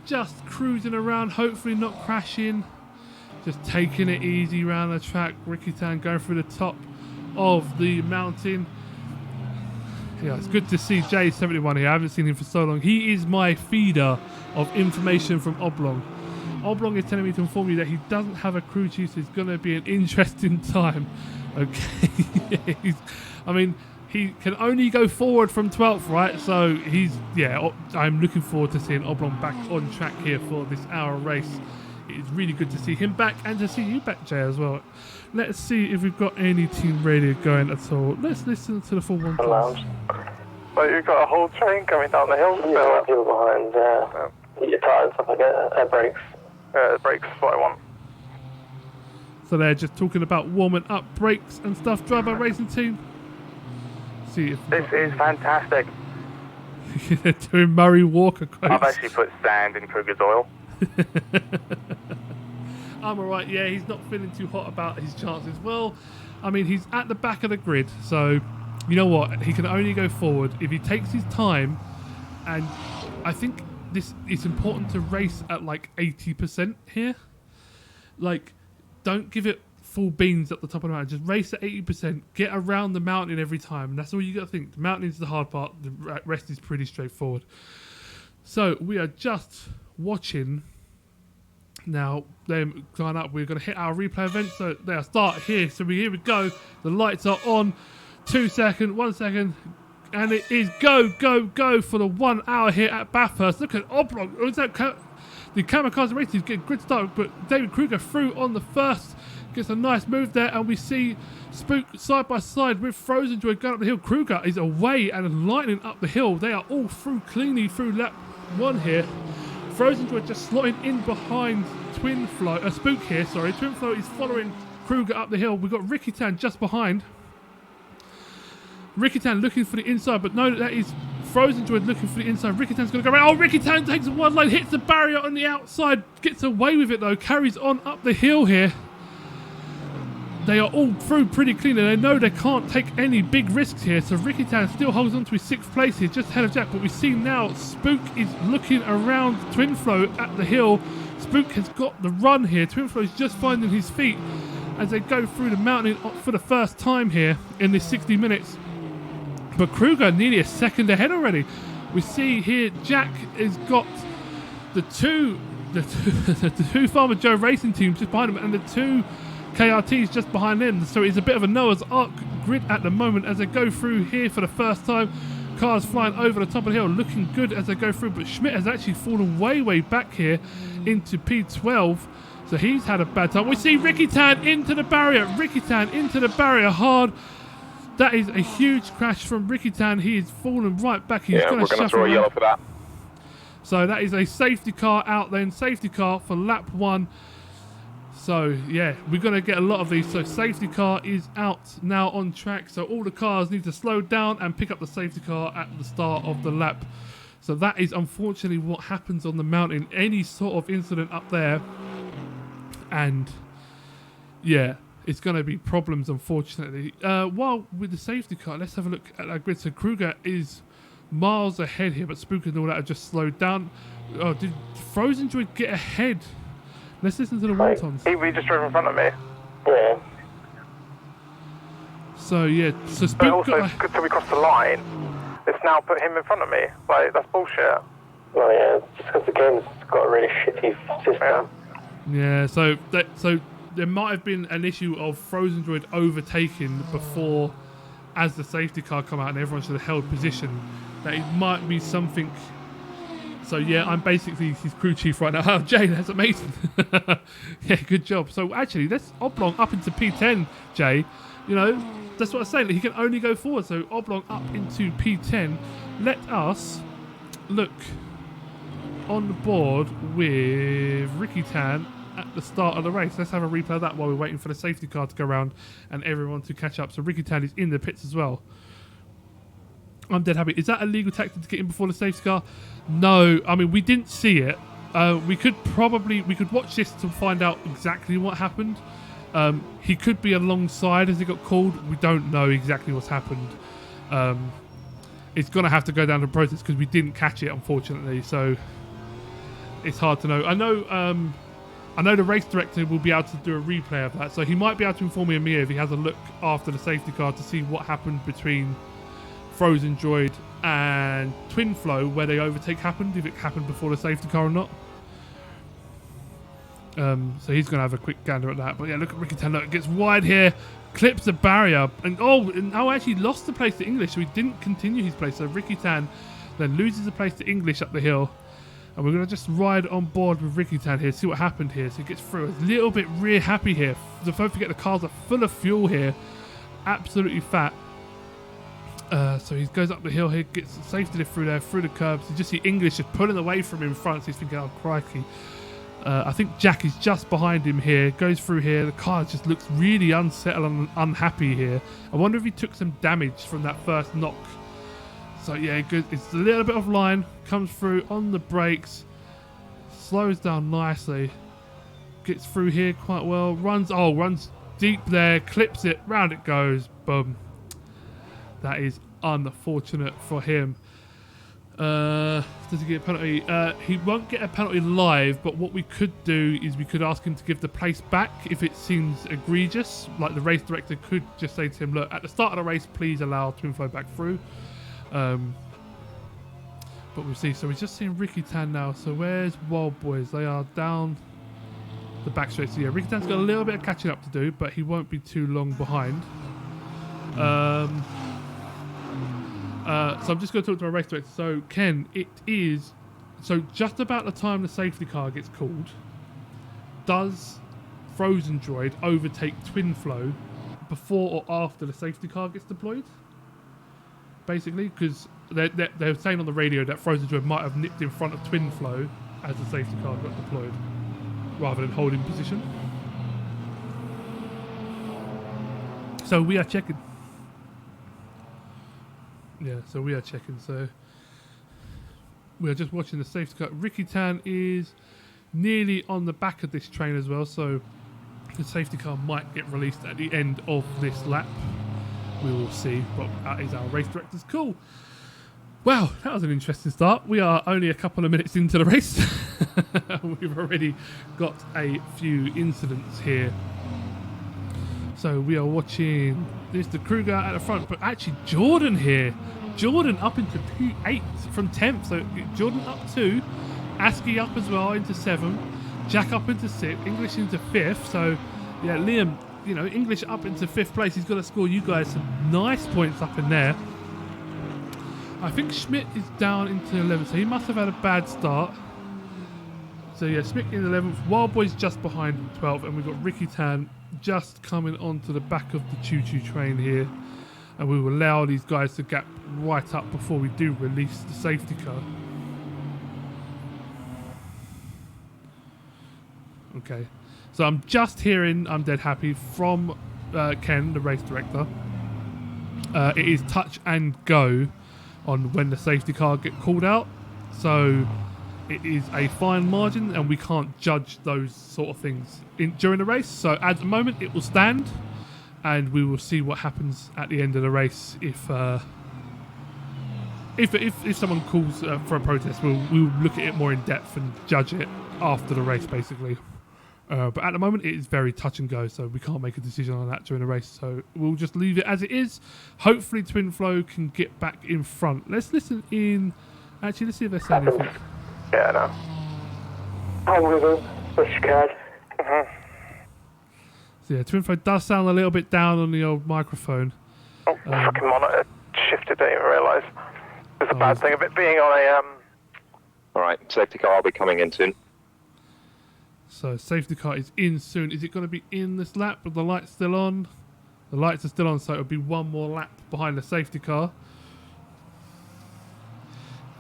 just cruising around, hopefully not crashing. Just taking it easy around the track. Ricky Tan going through the top of the mountain. Yeah, it's good to see J71 here. I haven't seen him for so long. He is my feeder of information from Oblong. Oblong is telling me to inform you that he doesn't have a crew chief, so it's going to be an interesting time. Okay. He can only go forward from 12th, right? So I'm looking forward to seeing Oblong back on track here for this hour race. It's really good to see him back and to see you back, Jay, as well. Let's see if we've got any team radio going at all. Let's listen to the full one. So you've got a whole train coming down the hill? Yeah, people behind, your tyres and stuff like that, brakes. Brakes, what I want. So they're just talking about warming up brakes and stuff. Driver Racing Team. See if this is fantastic. They're doing Murray Walker quotes. I've actually put sand in Kruger's oil. I'm alright, yeah, he's not feeling too hot about his chances. Well, I mean, he's at the back of the grid, so you know what? He can only go forward if he takes his time, and I think it's important to race at like 80% here. Like, don't give it full beans at the top of the mountain. Just race at 80%. Get around the mountain every time. And that's all you got to think. The mountain is the hard part. The rest is pretty straightforward. So we are just watching now them going up. We're going to hit our replay event. So they'll start here. So here we go. The lights are on. 2 seconds, 1 second. And it is go, go, go for the 1 hour here at Bathurst. Look at Oblong. Is that the Kamikaze Racing is getting a good start, but David Kruger through on the first. Gets a nice move there, and we see Spook side by side with Frozen Droid going up the hill. Kruger is away and lightning up the hill. They are all through cleanly through lap 1 here. Frozen Droid just slotting in behind Spook here, sorry. Twinflow is following Kruger up the hill. We've got Ricky Tan just behind. Ricky Tan looking for the inside, but no, that is Frozen Droid looking for the inside. Ricky Tan's going to go around. Oh, Ricky Tan takes one line, hits the barrier on the outside, gets away with it though, carries on up the hill here. They are all through pretty clean and they know they can't take any big risks here. So Ricky Tan still holds on to his 6th place here, just ahead of Jack. But we see now Spook is looking around Twinflow at the hill. Spook has got the run here. Twinflow is just finding his feet as they go through the mountain for the first time here in this 60 minutes. But Kruger nearly a second ahead already. We see here Jack has got the two Farmer Joe Racing teams just behind him and the 2 KRT's just behind them, so it's a bit of a Noah's Ark grid at the moment as they go through here for the first time. Cars flying over the top of the hill, looking good as they go through, but Schmidt has actually fallen way back here into P12, so he's had a bad time. We see Ricky Tan into the barrier, hard. That is a huge crash from Ricky Tan. He is falling right back. He's we're going to throw a yellow for that. So that is a safety car out then, safety car for lap 1. So, yeah, we're going to get a lot of these. So, safety car is out now on track. So, all the cars need to slow down and pick up the safety car at the start of the lap. So, that is unfortunately what happens on the mountain. Any sort of incident up there. And, yeah, it's going to be problems, unfortunately. While with the safety car, let's have a look at that grid. So, Kruger is miles ahead here, but Spook and all that have just slowed down. Oh, did Frozen Droid get ahead? Let's listen to the Wontons. He just drove in front of me. Yeah. So yeah, so But Spook also, got until we crossed the line, it's now put him in front of me. Like, that's bullshit. Oh yeah, just because the game's got a really shitty system. yeah. So there might have been an issue of Frozen Droid overtaking before, as the safety car come out and everyone should have held position. That it might be something. So yeah, I'm basically his crew chief right now. Oh, Jay, that's amazing. Yeah, good job. So actually, let's Oblong up into P10, Jay. You know, that's what I'm saying. He can only go forward. So Oblong up into P10. Let us look on the board with Ricky Tan at the start of the race. Let's have a replay of that while we're waiting for the safety car to go around and everyone to catch up. So Ricky Tan is in the pits as well. I'm dead happy. Is that a legal tactic to get in before the safety car? No, I mean, we didn't see it. We could watch this to find out exactly what happened. He could be alongside as he got called. We don't know exactly what's happened. It's going to have to go down the process because we didn't catch it, unfortunately. So it's hard to know. I know the race director will be able to do a replay of that. So he might be able to inform me and Mia if he has a look after the safety car to see what happened between Frozen Droid and Twin Flow, where the overtake happened, if it happened before the safety car or not. So he's going to have a quick gander at that. But yeah, look at Ricky Tan. Look, it gets wide here, clips the barrier, and actually lost the place to English, so he didn't continue his place. So Ricky Tan then loses the place to English up the hill. And we're going to just ride on board with Ricky Tan here, see what happened here. So he gets through. A little bit rear happy here. Don't forget the cars are full of fuel here. Absolutely fat. So he goes up the hill here, gets a safety lift through there, through the curbs. You just see English just pulling away from him in front. So he's thinking, oh, crikey. I think Jack is just behind him here, goes through here. The car just looks really unsettled and unhappy here. I wonder if he took some damage from that first knock. So yeah, good. It's a little bit of line, comes through on the brakes, slows down nicely, gets through here quite well, runs deep there, clips it, round it goes, boom. That is unfortunate for him. Does he get a penalty? He won't get a penalty live, but what we could do is we could ask him to give the place back if it seems egregious. Like the race director could just say to him, look, at the start of the race, please allow Twin Flow back through. But we'll see. So we're just seeing Ricky Tan now. So where's Wild Boys? They are down the back straight. So yeah, Ricky Tan's got a little bit of catching up to do, but he won't be too long behind. So I'm just going to talk to my race director. So Ken, it is just about the time the safety car gets called. Does Frozen Droid overtake Twin Flow before or after the safety car gets deployed? Basically, because they're saying on the radio that Frozen Droid might have nipped in front of Twin Flow as the safety car got deployed, rather than holding position. So we are checking. Yeah, so we are checking. So we are just watching the safety car. Ricky Tan is nearly on the back of this train as well, so the safety car might get released at the end of this lap. We will see, but that is our race director's call. Wow, that was an interesting start. We are only a couple of minutes into the race. We've already got a few incidents here. So we are watching, there's the crew guy at the front, but actually Jordan here. Jordan up into P8 from 10th. So Jordan up 2, ASCII up as well into 7, Jack up into 6, English into 5th. So yeah, Liam, you know, English up into 5th place. He's got to score you guys some nice points up in there. I think Schmidt is down into 11th, so he must have had a bad start. So yeah, Schmidt in 11th, Wild Boy's just behind 12th, and we've got Ricky Tan just coming onto the back of the choo-choo train here, and we will allow these guys to gap right up before we do release the safety car. Okay, so I'm just hearing, I'm dead happy, from Ken, the race director. It is touch and go on when the safety car get called out, so it is a fine margin and we can't judge those sort of things during the race. So at the moment it will stand, and we will see what happens at the end of the race if if someone calls for a protest, we'll look at it more in depth and judge it after the race, basically. But at the moment, it is very touch and go, so we can't make a decision on that during the race. So we'll just leave it as it is. Hopefully, Twin Flow can get back in front. Let's listen in. Actually, let's see if they say anything. Yeah, no. I'm with him. Pushcard. So yeah, Twin Flow does sound a little bit down on the old microphone. Oh, fucking monitor shifted, didn't even realise. There's a bad thing of it being on a, Alright, safety car will be coming in soon. So safety car is in soon. Is it going to be in this lap with the lights still on? The lights are still on, so it'll be one more lap behind the safety car.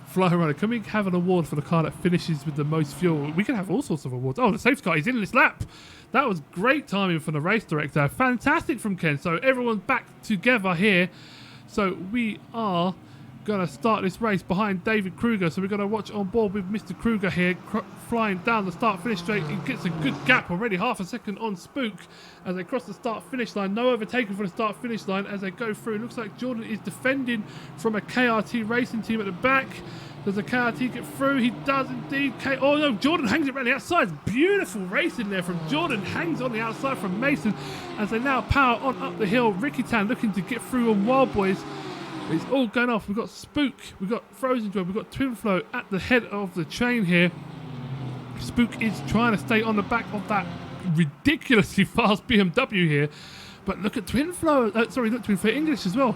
Fly Runner, can we have an award for the car that finishes with the most fuel? We can have all sorts of awards. Oh, the safety car is in this lap. That was great timing from the race director. Fantastic from Ken. So everyone's back together here. So we are going to start this race behind David Kruger. So we're going to watch on board with Mr. Kruger here, flying down the start-finish straight. He gets a good gap already, half a second on Spook as they cross the start-finish line. No overtaking for the start-finish line as they go through. It looks like Jordan is defending from a KRT racing team at the back. Does the KRT get through? He does indeed. Oh no, Jordan hangs it around the outside. Beautiful racing there from Jordan. Hangs on the outside from Mason as they now power on up the hill. Ricky Tan looking to get through on Wild Boys. It's all going off. We've got Spook, we've got Frozen Joy, we've got Twin Flow at the head of the train here. Spook is trying to stay on the back of that ridiculously fast BMW here. But look at Twin Flow. Sorry, not Twin Flow, English as well.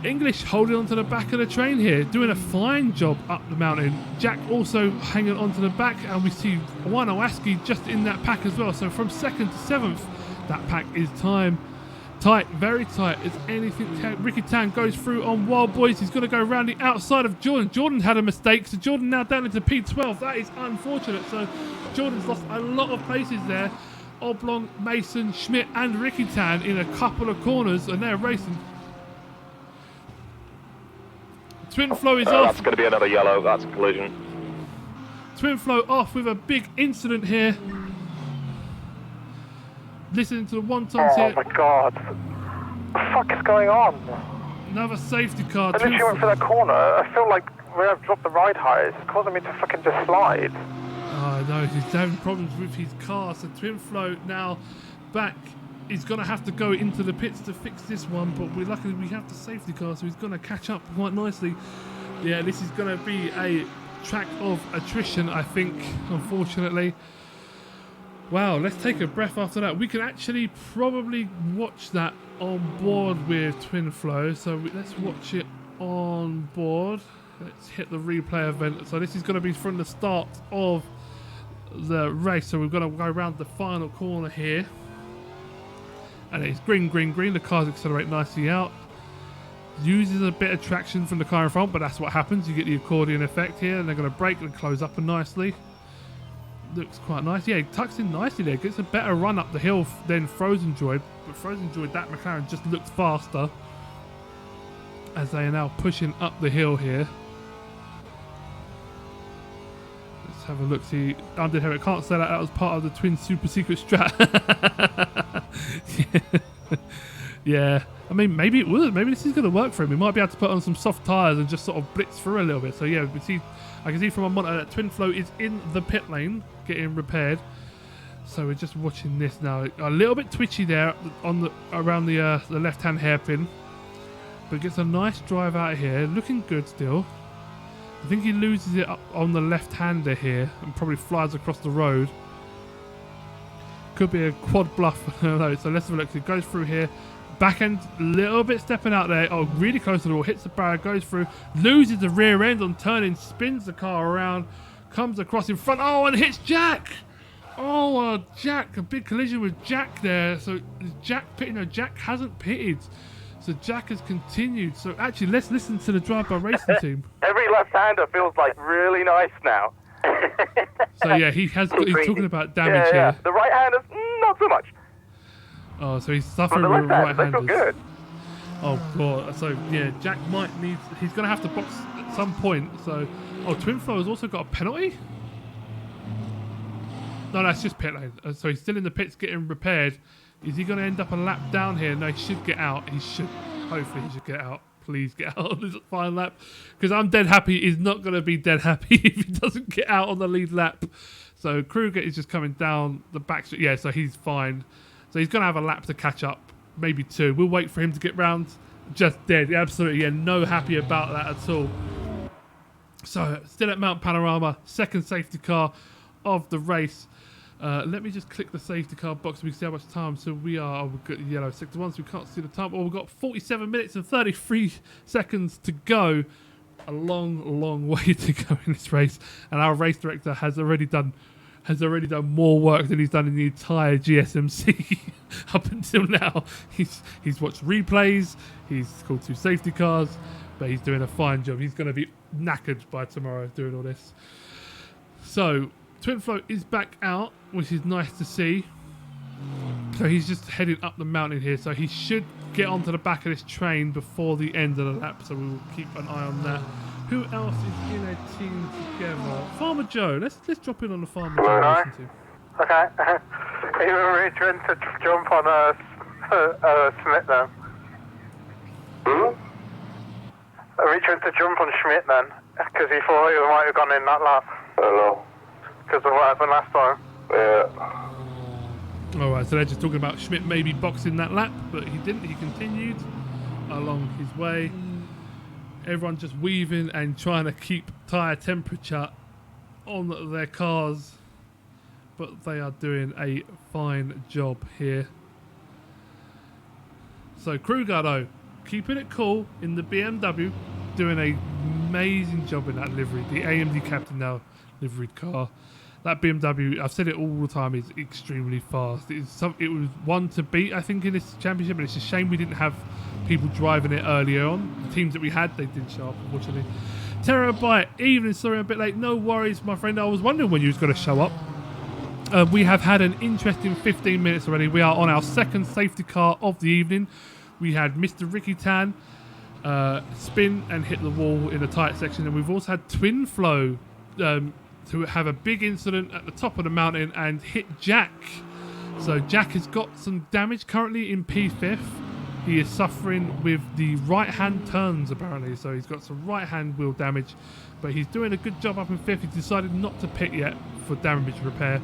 English holding onto the back of the train here, doing a fine job up the mountain. Jack also hanging onto the back, and we see Juan Owaski just in that pack as well. So from 2nd to 7th, that pack is tight, very tight as anything. Ricky Tan goes through on Wild Boys. He's going to go around the outside of Jordan. Jordan had a mistake, so Jordan now down into P12. That is unfortunate. So Jordan's lost a lot of places there. Oblong, Mason, Schmidt, and Ricky Tan in a couple of corners, and they're racing. Twin Flow is off. That's going to be another yellow. That's a collision. Twin Flow off with a big incident here. Listening to the wontons here. oh my god. What the fuck is going on? Another safety car. I literally went for that corner. I feel like where I've dropped the ride height, it's causing me to fucking just slide. Oh no, he's having problems with his car. So Twin Flow now back. He's going to have to go into the pits to fix this one, but luckily we have the safety car, so he's going to catch up quite nicely. Yeah, this is going to be a track of attrition, I think, unfortunately. Wow, let's take a breath after that. We can actually probably watch that on board with Twin Flow, so let's watch it on board. Let's hit the replay event. So this is going to be from the start of the race, so we're going to go around the final corner here. And it's green, green, green. The cars accelerate nicely out. Uses a bit of traction from the car in front, but that's what happens. You get the accordion effect here, and they're going to brake and close up nicely. Looks quite nice. Yeah, it tucks in nicely there. Gets a better run up the hill than Frozen Joy. But Frozen Joy, that McLaren just looks faster as they are now pushing up the hill here. Let's have a look. See, Underhair, can't say that was part of the twin super secret strat. Yeah, I mean, maybe it would. Maybe this is going to work for him. He might be able to put on some soft tyres and just sort of blitz through a little bit. So yeah, I can see from my monitor that Twin Flow is in the pit lane getting repaired. So we're just watching this now. A little bit twitchy there on around the left-hand hairpin, but gets a nice drive out of here. Looking good still. I think he loses it up on the left-hander here and probably flies across the road. Could be a quad bluff. I don't know. So let's have a look. It goes through here. Back end, a little bit stepping out there. Oh, really close to the wall. Hits the barrier, goes through, loses the rear end on turning, spins the car around, comes across in front. Oh, and hits Jack. Oh, Jack. A big collision with Jack there. So Jack pitting. No, Jack hasn't pitted. So Jack has continued. So actually, let's listen to the drive-by racing team. Every left-hander feels like really nice now. So yeah, he's talking about damage yeah. here. The right-handers, not so much. Oh, so he's suffering the with left-handers, right-handers. they feel good. Oh god. So yeah, Jack might need. He's going to have to box at some point. So, Twin Flow has also got a penalty. No, that's just pit lane. So he's still in the pits getting repaired. Is he going to end up a lap down here? No, he should get out. He should. Hopefully he should get out. please get out on this final lap, because I'm dead happy he's not going to be dead happy if he doesn't get out on the lead lap. So Kruger is just coming down the back straight. Yeah, so he's fine. So he's going to have a lap to catch up, maybe 2. We'll wait for him to get round. Just dead, absolutely, yeah, no happy about that at all. So still at Mount Panorama, second safety car of the race. Let me just click the safety car box so we can see how much time. So we've got yellow sector 1, so we can't see the time. Well, we've got 47 minutes and 33 seconds to go. A long way to go in this race, and our race director has already done more work than he's done in the entire GSMC up until now. He's watched replays, he's called 2 safety cars, but he's doing a fine job. He's going to be knackered by tomorrow doing all this. So Twin Flow is back out, which is nice to see. So he's just heading up the mountain here, so he should get onto the back of this train before the end of the lap, so we will keep an eye on that. Who else is in a team together? Farmer Joe. Let's drop in on the Farmer Joe. Right. Okay. He was really trying to jump on Schmidt then. Trying to jump on Schmidt then, because he thought he might have gone in that lap. Hello. Because of what happened last time. Yeah. Alright, so they're just talking about Schmidt maybe boxing that lap, but he didn't. He continued along his way. Everyone just weaving and trying to keep tyre temperature on their cars, but they are doing a fine job here. So Kruger, though, keeping it cool in the BMW, doing an amazing job in that livery. The AMD Captain now liveried car. That BMW, I've said it all the time, is extremely fast. It was one to beat, I think, in this championship, and it's a shame we didn't have people driving it earlier on. The teams that we had, they didn't show up, unfortunately. Terabyte, evening, sorry I'm a bit late. No worries, my friend. I was wondering when you was going to show up. We have had an interesting 15 minutes already. We are on our second safety car of the evening. We had Mr. Ricky Tan spin and hit the wall in a tight section, and we've also had Twin Flow to have a big incident at the top of the mountain and hit Jack. So Jack has got some damage currently in P5. He is suffering with the right hand turns apparently, so he's got some right hand wheel damage, but he's doing a good job up in 5th. He decided not to pit yet for damage repair.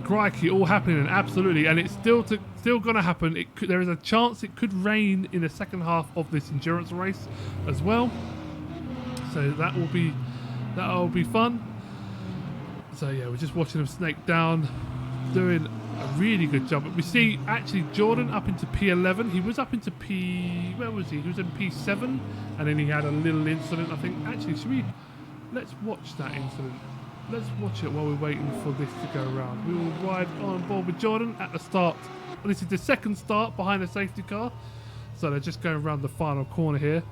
Crikey, all happening, and absolutely, and it's still going to happen. There is a chance it could rain in the second half of this endurance race as well, so that will be fun. So yeah, we're just watching him snake down, doing a really good job. But we see actually Jordan up into P11. He was up into where was he? He was in P7, and then he had a little incident, I think. Actually, let's watch that incident. Let's watch it while we're waiting for this to go around. We will ride on board with Jordan at the start. This is the second start behind the safety car, so they're just going around the final corner here.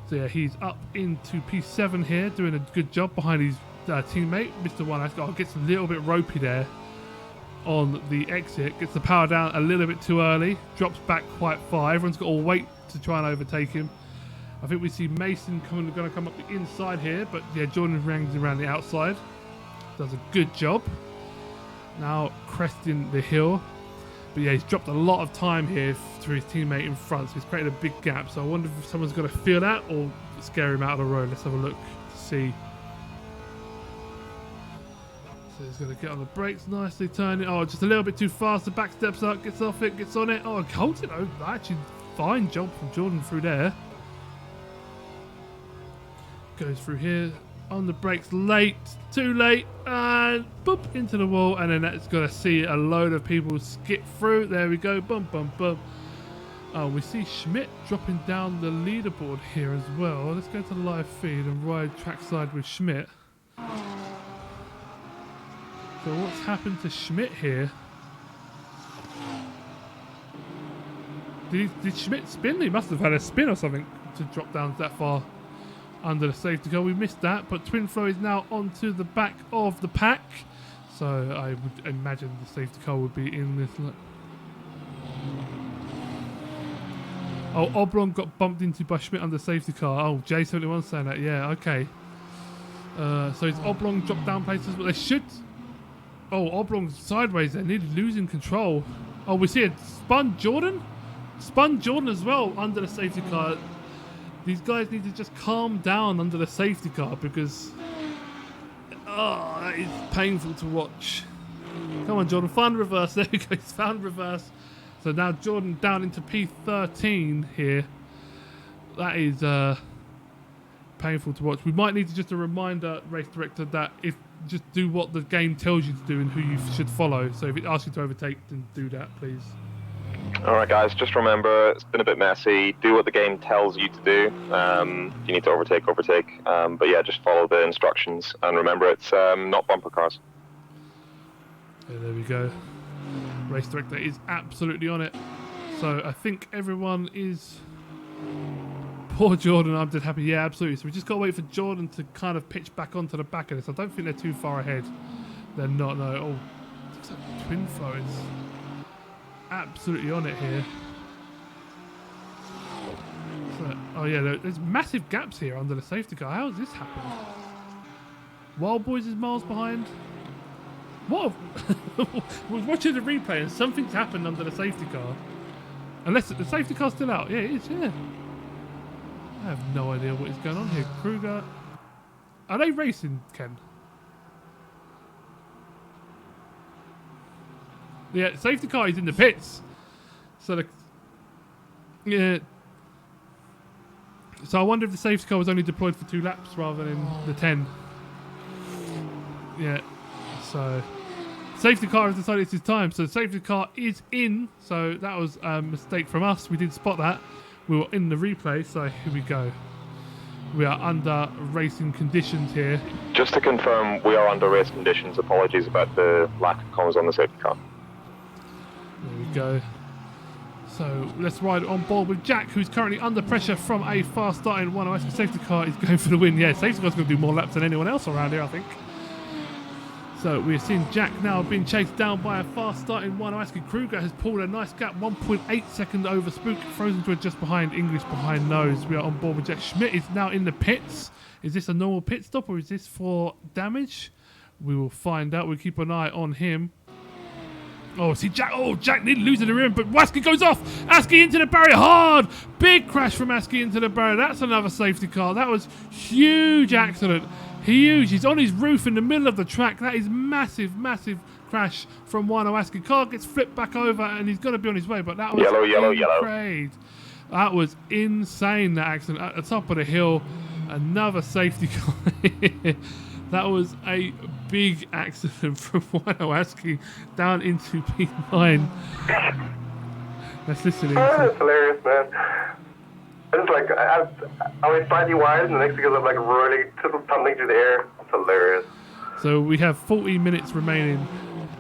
So yeah, he's up into P7 here, doing a good job behind his teammate, Mr. One. Gets a little bit ropey there on the exit. Gets the power down a little bit too early. Drops back quite far. Everyone's got to wait to try and overtake him. I think we see Mason going to come up the inside here, but yeah, Jordan rings around the outside. Does a good job. Now cresting the hill. But yeah, he's dropped a lot of time here to his teammate in front, so he's created a big gap. So I wonder if someone's going to feel that or scare him out of the road. Let's have a look to see. So he's going to get on the brakes nicely, turn it. Oh, just a little bit too fast. The back steps up, gets off it, gets on it. Oh, holds it. Oh, actually, fine job from Jordan through there. Goes through here. On the brakes late, too late, and boop into the wall, and then that's going to see a load of people skip through. There we go, bum bum bum. Oh, we see Schmidt dropping down the leaderboard here as well. Let's go to the live feed and ride trackside with Schmidt. So what's happened to Schmidt here? Did Schmidt spin? He must have had a spin or something to drop down that far under the safety car. We missed that, but Twin Flow is now onto the back of the pack, so I would imagine the safety car would be in this. Oh, Oblong got bumped into by Schmidt under safety car. Oh, J71 saying that. Yeah, okay. So it's Oblong dropped down places, but they should. Oh, Oblong's sideways. They're nearly losing control. Oh, we see it. Spun Jordan as well under the safety car. These guys need to just calm down under the safety car because that is painful to watch. Come on, Jordan, find reverse. There we go, he's found reverse. So now Jordan down into P13 here. That is painful to watch. We might need to just a reminder, race director, that if just do what the game tells you to do and who you should follow. So if it asks you to overtake, then do that, please. Alright guys, just remember, it's been a bit messy. Do what the game tells you to do. If you need to overtake. But yeah, just follow the instructions. And remember, it's not bumper cars. Yeah, there we go. Race director is absolutely on it. So I think everyone is... Poor Jordan, I'm dead happy. Yeah, absolutely. So we just got to wait for Jordan to kind of pitch back onto the back of this. I don't think they're too far ahead. They're not, no. Oh, looks like Twin Flow is absolutely on it here. So, oh yeah, there's massive gaps here under the safety car. How has this happened? Wild Boys is miles behind. What? I was watching the replay and something's happened under the safety car. Unless the safety car's still out. Yeah, it is, yeah. I have no idea what is going on here. Kruger. Are they racing, Ken? Yeah, safety car is in the pits. So yeah. So I wonder if the safety car was only deployed for 2 laps rather than the 10. Yeah. So safety car has decided it's his time. So the safety car is in. So that was a mistake from us. We did spot that. We were in the replay. So here we go. We are under racing conditions here. Just to confirm, we are under race conditions. Apologies about the lack of comms on the safety car. There we go. So let's ride on board with Jack, who's currently under pressure from a fast starting 1OS. Safety car is going for the win. Yeah, safety car's going to do more laps than anyone else around here, I think. So we're seeing Jack now being chased down by a fast starting 1OS. Kruger has pulled a nice gap, 1.8 seconds over Spook. Frozen to just behind, English behind Nose. We are on board with Jack. Schmidt is now in the pits. Is this a normal pit stop or is this for damage? We will find out. We'll keep an eye on him. Oh, see Jack. Oh, Jack did lose the rim, but Waski goes off. Askey into the barrier hard. Big crash from Askey into the barrier. That's another safety car. That was huge accident. Huge. He's on his roof in the middle of the track. That is massive, massive crash from Askey. Car gets flipped back over and he's going to be on his way, but that was yellow. That was insane, that accident. At the top of the hill, another safety car. That was a big accident from Askey down into P9. Let's listen in. That's hilarious, man. I just like, I went slightly wide and the next thing is I'm like rolling, tumbling through the air. It's hilarious. So we have 40 minutes remaining.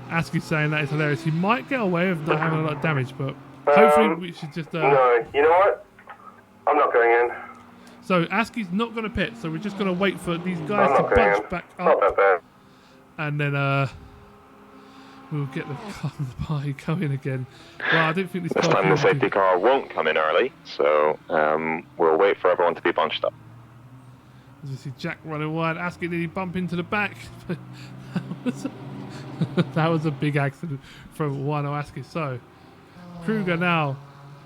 Askey's saying that is hilarious. He might get away with not having a lot of damage, but hopefully we should just... No, you know what? I'm not going in. So Askey's not going to pit, so we're just going to wait for these guys to bunch back up. Not that bad. And then we'll get the car in the party coming again. Well, I don't think this time the safety car won't come in early, so we'll wait for everyone to be bunched up. As you see Jack running wide, Askey, did he bump into the back? That was a big accident from Askey. So Kruger now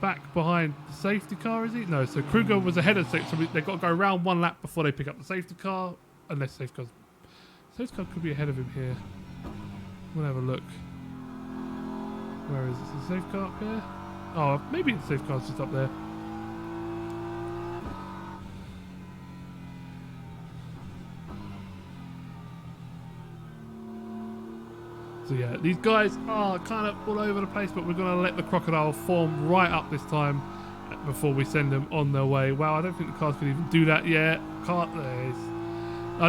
back behind the safety car, is he? No, so Kruger was ahead of safety, so they've got to go around 1 lap before they pick up the safety car, unless safety car could be ahead of him here. We'll have a look. Where is this? Is the safety car up here? Oh, maybe the safety car's just up there. So yeah, these guys are kind of all over the place, but we're going to let the crocodile form right up this time before we send them on their way. Wow, I don't think the cars can even do that yet.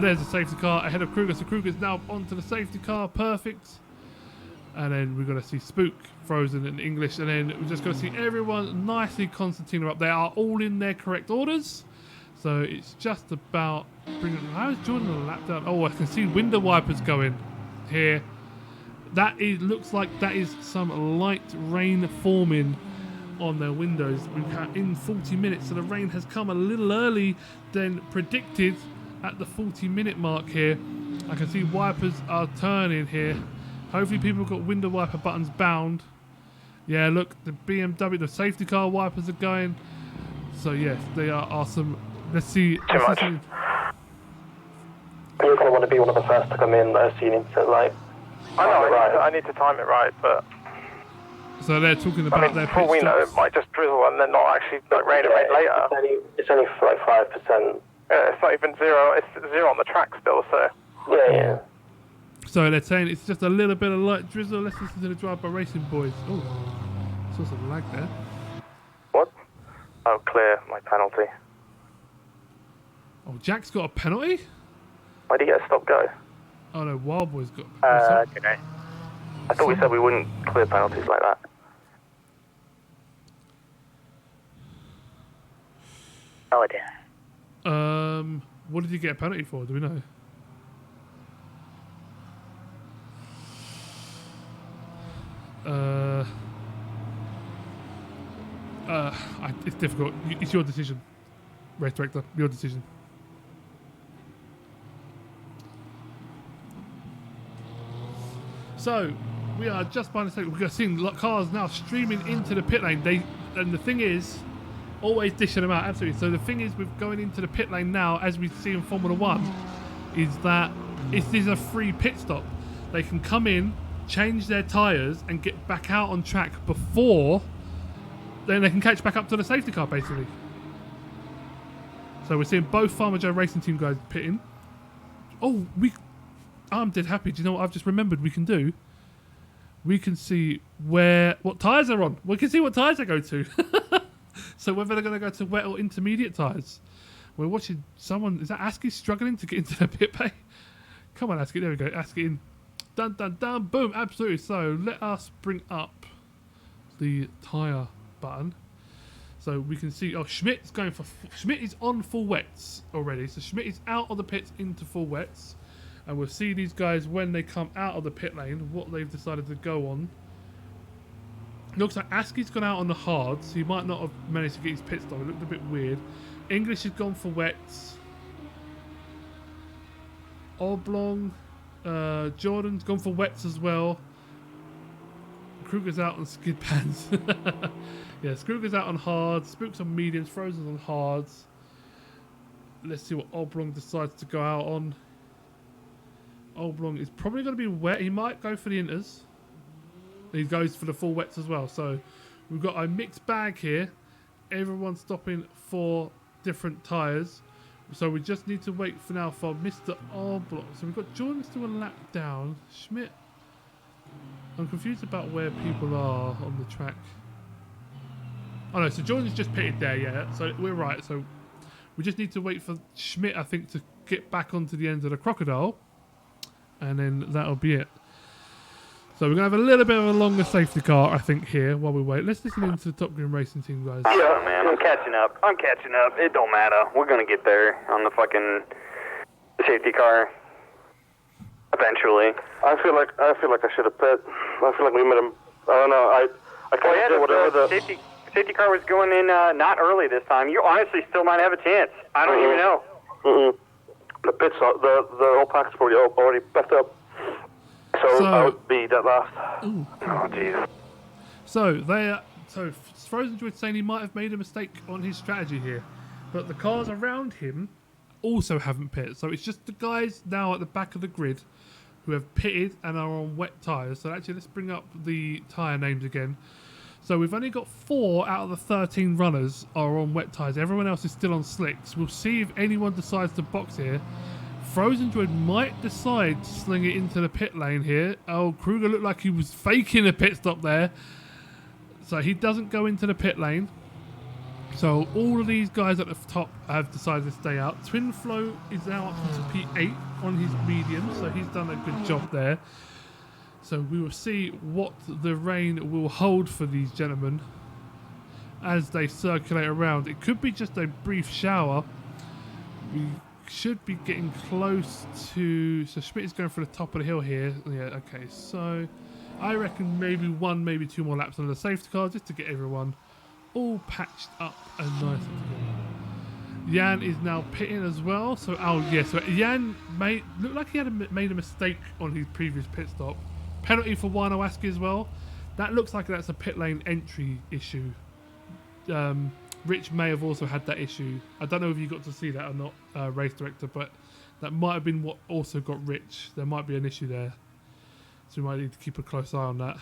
There's a safety car ahead of Kruger. So Kruger's now onto the safety car. Perfect. And then we're going to see Spook, Frozen, and English. And then we're just going to see everyone nicely Constantina up. They are all in their correct orders. So it's just about bringing... How is Jordan on the lap down? Oh, I can see window wipers going here. Looks like that is some light rain forming on their windows. We've had in 40 minutes, so the rain has come a little early than predicted at the 40-minute mark here. I can see wipers are turning here. Hopefully people have got window wiper buttons bound. Yeah, look, the BMW, the safety car wipers are going. So yes, they are some. Let's see. Too much. You're going to want to be one of the first to come in, though, so you need to, like... I need to time it right, but... So they're talking about their for we know, it might just drizzle and then not actually like rain later. It's only like 5%. Yeah, it's not even 0. It's 0 on the track still, so... Yeah. So they're saying it's just a little bit of light drizzle. Let's listen to the drive-by racing boys. Oh, saw some lag there. What? Oh, clear. My penalty. Oh, Jack's got a penalty? Why did he get a stop-go? Oh no, Wild Boy's got a penalty. Okay. I thought we said we wouldn't clear penalties like that. Oh, I did. What did you get a penalty for? Do we know? It's difficult. It's your decision, race director. Your decision. So we are just by the stage. We're seeing cars now streaming into the pit lane. And the thing is, always dishing them out. Absolutely. So the thing is, with going into the pit lane now, as we see in Formula One, is that it is a free pit stop. They can come in, change their tyres, and get back out on track before. Then they can catch back up to the safety car, basically. So we're seeing both Farmer Joe Racing Team guys pitting. Oh, I'm dead happy. Do you know what I've just remembered we can do? We can see what tyres are on. We can see what tyres they go to. So whether they're going to go to wet or intermediate tyres. We're watching someone. Is that Askey struggling to get into the pit bay? Come on, Askey. There we go. Askey in. Dun, dun, dun. Boom. Absolutely. So let us bring up the tyre button. So we can see. Oh, Schmidt is on full wets already. So Schmidt is out of the pits into full wets. And we'll see these guys when they come out of the pit lane, what they've decided to go on. Looks like Askey's gone out on the hards. He might not have managed to get his pit stop. It looked a bit weird. English has gone for wets. Oblong. Jordan's gone for wets as well. Kruger's out on skid pans. Yeah, Kruger's out on hards. Spooks on mediums. Frozen's on hards. Let's see what Oblong decides to go out on. Oblong is probably going to be wet. He might go for the inters. He goes for the full wets as well. So we've got a mixed bag here. Everyone's stopping for different tyres. So we just need to wait for now for Mr. Oblong. So we've got Jordan still a lap down. Schmidt. I'm confused about where people are on the track. Oh no, so Jordan's just pitted there, yeah. So we're right. So we just need to wait for Schmidt, I think, to get back onto the end of the crocodile. And then that'll be it. So we're going to have a little bit of a longer safety car, I think, here while we wait. Let's listen into the Top Gear Racing Team, guys. Yeah, man, I'm catching up. It don't matter. We're going to get there on the fucking safety car eventually. I feel like I should have pit. I feel like we made him. I don't know. I can't do whatever the safety car was going in not early this time. You honestly still might have a chance. I don't even know. The pits, the whole pack's already buffed up. So I would be that last. Ooh. Oh, jeez. So Frozen Druid saying he might have made a mistake on his strategy here, but the cars around him also haven't pitted. So it's just the guys now at the back of the grid who have pitted and are on wet tyres. So actually, let's bring up the tyre names again. So we've only got 4 out of the 13 runners are on wet tyres. Everyone else is still on slicks. We'll see if anyone decides to box here. Frozen Druid might decide to sling it into the pit lane here. Oh, Kruger looked like he was faking a pit stop there. So he doesn't go into the pit lane. So all of these guys at the top have decided to stay out. Twin Flow is now up to P8 on his medium. So he's done a good job there. So we will see what the rain will hold for these gentlemen as they circulate around. It could be just a brief shower. We should be getting close to... So Schmidt is going for the top of the hill here. Yeah, okay. So I reckon maybe 1, maybe 2 more laps on the safety car just to get everyone all patched up and nice and together. Jan is now pitting as well. So, so Jan looked like he had made a mistake on his previous pit stop. Penalty for Wano Askey as well. That looks like that's a pit lane entry issue. Rich may have also had that issue. I don't know if you got to see that or not, race director, but that might have been what also got Rich. There might be an issue there. So we might need to keep a close eye on that.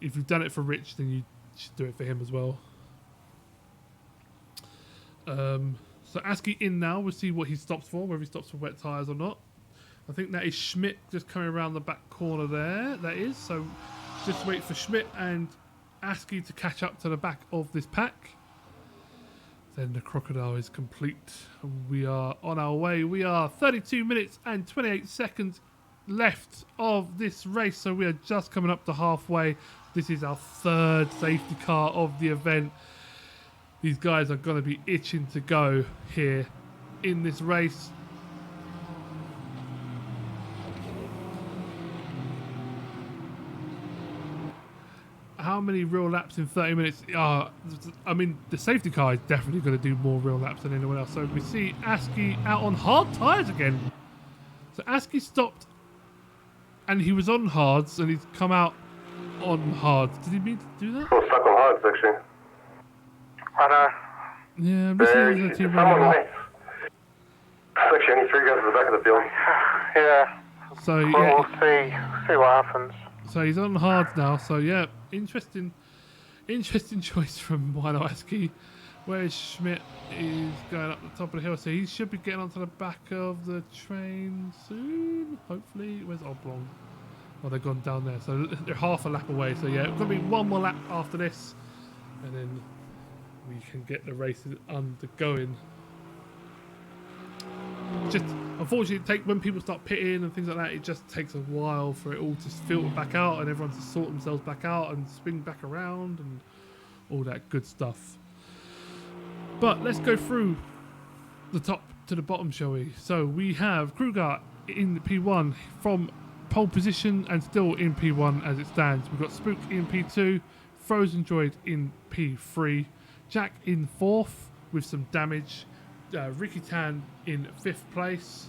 If you've done it for Rich, then you should do it for him as well. So ASCII in now. We'll see what he stops for, whether he stops for wet tyres or not. I think that is Schmidt just coming around the back corner there. That is. So just wait for Schmidt and ASCII to catch up to the back of this pack. Then the crocodile is complete. We are on our way. We are 32 minutes and 28 seconds left of this race. So we are just coming up to halfway. This is our third safety car of the event. These guys are going to be itching to go here in this race. How many real laps in 30 minutes? I mean, the safety car is definitely going to do more real laps than anyone else. So we see ASCII out on hard tyres again. So ASCII stopped and he was on hards and he's come out on hards. Did he mean to do that? I was stuck on hards, actually. I know. Yeah, I'm just seeing the team Someone running. late. Actually, only 3 guys at the back of the field. Yeah. So Well, yeah, we'll see what happens. so he's on hards now. So yeah, interesting choice from Wino ASCII. Whereas Schmidt is going up the top of the hill, so he should be getting onto the back of the train soon. Hopefully, where's Oblong? Oh, they've gone down there, so they're half a lap away. So yeah, it's gonna be one more lap after this, and then we can get the races undergoing. Just unfortunately, when people start pitting and things like that, it just takes a while for it all to filter back out and everyone to sort themselves back out and spin back around and all that good stuff. But let's go through the top to the bottom, shall we? So we have Kruger in P1 from pole position and still in P1 as it stands. We've got Spook in P2, Frozen Droid in P3, Jack in 4th with some damage, Ricky Tan in 5th place.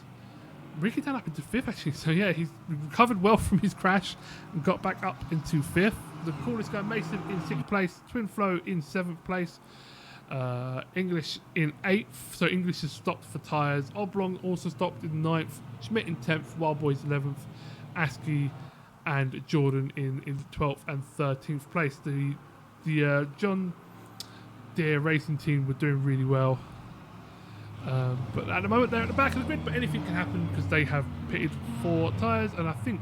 Ricky Tan up into 5th actually, so yeah, he's recovered well from his crash and got back up into 5th. The coolest guy Mason in 6th place, Twin Flow in 7th place, English in 8th, so English has stopped for tyres. Oblong also stopped in 9th, Schmidt in 10th, Wild Boys 11th, ASCII and Jordan in 12th and 13th place. The John Deere racing team were doing really well. But at the moment they're at the back of the grid, but anything can happen because they have pitted 4 tyres, and I think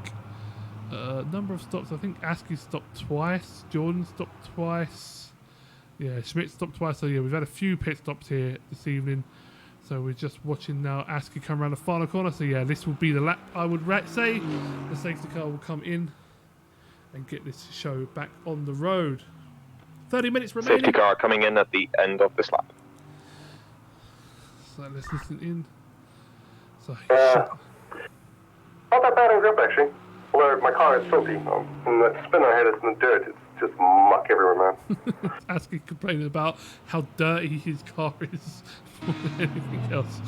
number of stops, I think ASCII stopped twice, Jordan stopped twice, yeah, Schmidt stopped twice, so yeah, we've had a few pit stops here this evening. So we're just watching now ASCII come around the final corner, so yeah, this will be the lap, I would say. The safety car will come in and get this show back on the road. 30 minutes remaining. Safety car coming in at the end of this lap. So let's listen in. So Not that bad on grip, actually. Although my car is filthy. And the spin I had is in the dirt. It's just muck everywhere, man. ASCII complaining about how dirty his car is more than anything else.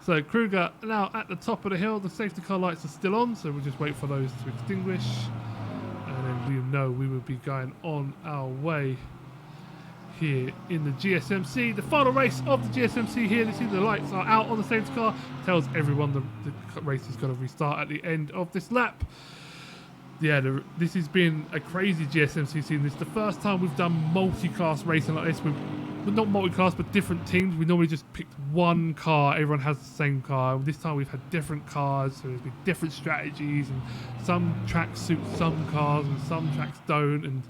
So Kruger now at the top of the hill. The safety car lights are still on, so we'll just wait for those to extinguish, and then we know we will be going on our way here in the GSMC. The final race of the GSMC here. You see the lights are out on the safety car. Tells everyone the race is going to restart at the end of this lap. Yeah, this has been a crazy GSMC season. This is the first time we've done multi-class racing like this. We're not multi-class, but different teams. We normally just picked one car. Everyone has the same car. This time we've had different cars, so there's been different strategies, and some tracks suit some cars and some tracks don't. And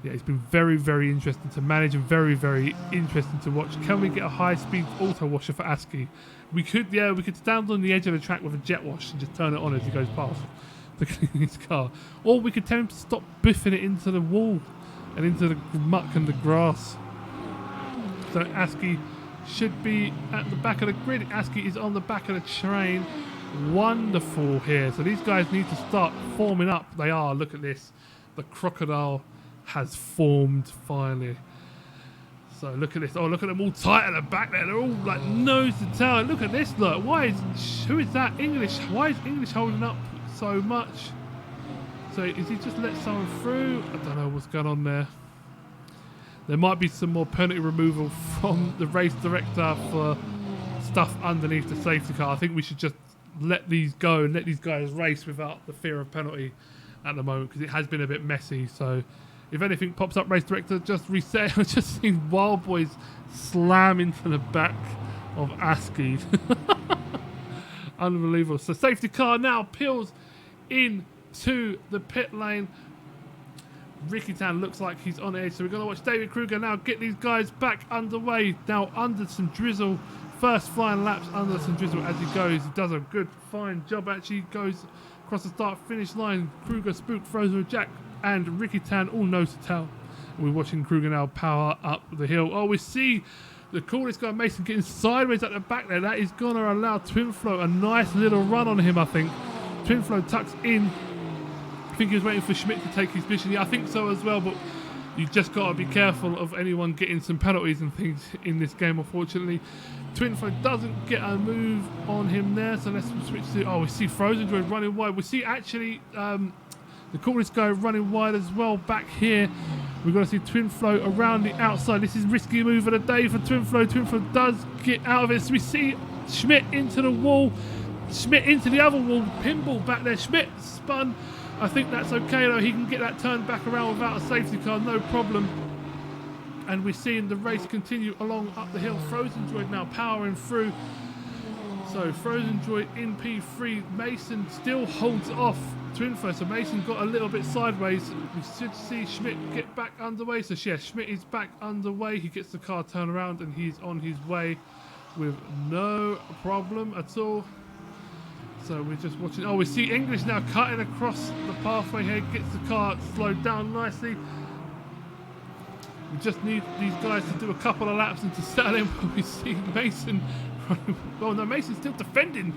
yeah, it's been very, very interesting to manage and very, very interesting to watch. Can we get a high-speed auto washer for ASCII? We could stand on the edge of the track with a jet wash and just turn it on as he goes past to clean his car. Or we could tell him to stop biffing it into the wall and into the muck and the grass. So ASCII should be at the back of the grid. ASCII is on the back of the train. Wonderful here. So these guys need to start forming up. They are. Look at this. The crocodile has formed finally. So look at this. Oh, look at them all tight at the back there. They're all like nose to tail. And look at this. Look. Who is that? English. Why is English holding up so much? So is he just let someone through? I don't know what's going on there. There might be some more penalty removal from the race director for stuff underneath the safety car. I think we should just let these go and let these guys race without the fear of penalty at the moment, because it has been a bit messy. So if anything pops up, race director, just reset. I've just seen Wild Boys slam into the back of ASCII. Unbelievable. So safety car now peels into the pit lane. Ricky Tan looks like he's on edge, so we're going to watch David Kruger now get these guys back underway. Now under some drizzle. First flying laps under some drizzle as he goes. He does a good, fine job. Actually goes across the start-finish line. Kruger, Spook, Frozen, Jack and Ricky Tan all nose to tail. We're watching Kruger now power up the hill. Oh, we see the coolest guy, Mason, getting sideways at the back there. That is going to allow Twinflow a nice little run on him, I think. Twinflow tucks in. I think he was waiting for Schmidt to take his position. Yeah, I think so as well, but you just got to be careful of anyone getting some penalties and things in this game, unfortunately. Twinflow doesn't get a move on him there, so let's switch to... Oh, we see Frozen Droid running wide. We see actually the coolest guy running wide as well back here. We've got to see Twinflow around the outside. This is risky move of the day for Twinflow. Twinflow does get out of it. So we see Schmidt into the wall. Schmidt into the other wall. Pinball back there. Schmidt spun. I think that's okay though. He can get that turned back around without a safety car, no problem. And we're seeing the race continue along up the hill. Frozen Droid now powering through. So Frozen Droid in P3. Mason still holds off Twinflow. So Mason got a little bit sideways. We should see Schmidt get back underway. So yeah, Schmidt is back underway. He gets the car turned around and he's on his way with no problem at all. So we're just watching. Oh, we see English now cutting across the pathway here. Gets the car slowed down nicely. We just need these guys to do a couple of laps and to settle in. We see Mason. Oh no, Mason's still defending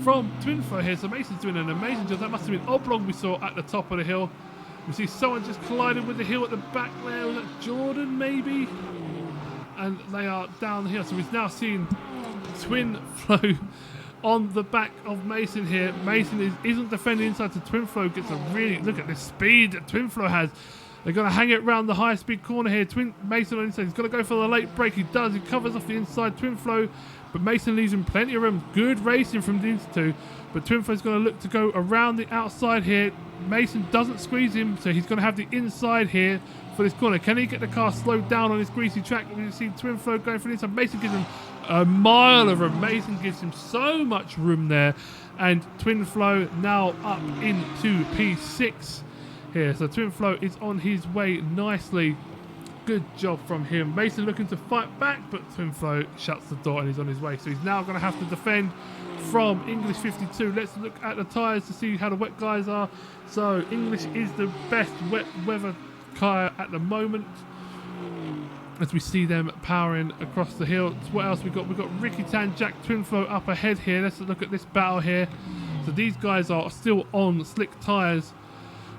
from Twinflow here. So Mason's doing an amazing job. That must have been Oblong we saw at the top of the hill. We see someone just collided with the hill at the back there. Was that Jordan maybe? And they are down here. So we've now seen Twinflow on the back of Mason here. Mason isn't defending inside, so Twinflow gets a really... Look at the speed that Twinflow has. They're going to hang it around the high-speed corner here. Mason on the inside. He's going to go for the late break. He does. He covers off the inside. Twinflow, but Mason leaves him plenty of room. Good racing from these two. But Twinflow's going to look to go around the outside here. Mason doesn't squeeze him, so he's going to have the inside here for this corner. Can he get the car slowed down on this greasy track? We see Twinflow going for the inside. Mason gives him a mile of room. Mason gives him so much room there. And Twinflow now up into P6 here. So Twinflow is on his way nicely. Good job from him. Mason looking to fight back, but Twinflow shuts the door and he's on his way. So he's now going to have to defend from English 52. Let's look at the tyres to see how the wet guys are. So English is the best wet weather car at the moment, as we see them powering across the hill. What else we got? We've got Ricky Tan, Jack, Twinflow up ahead here. Let's look at this battle here. So these guys are still on slick tyres.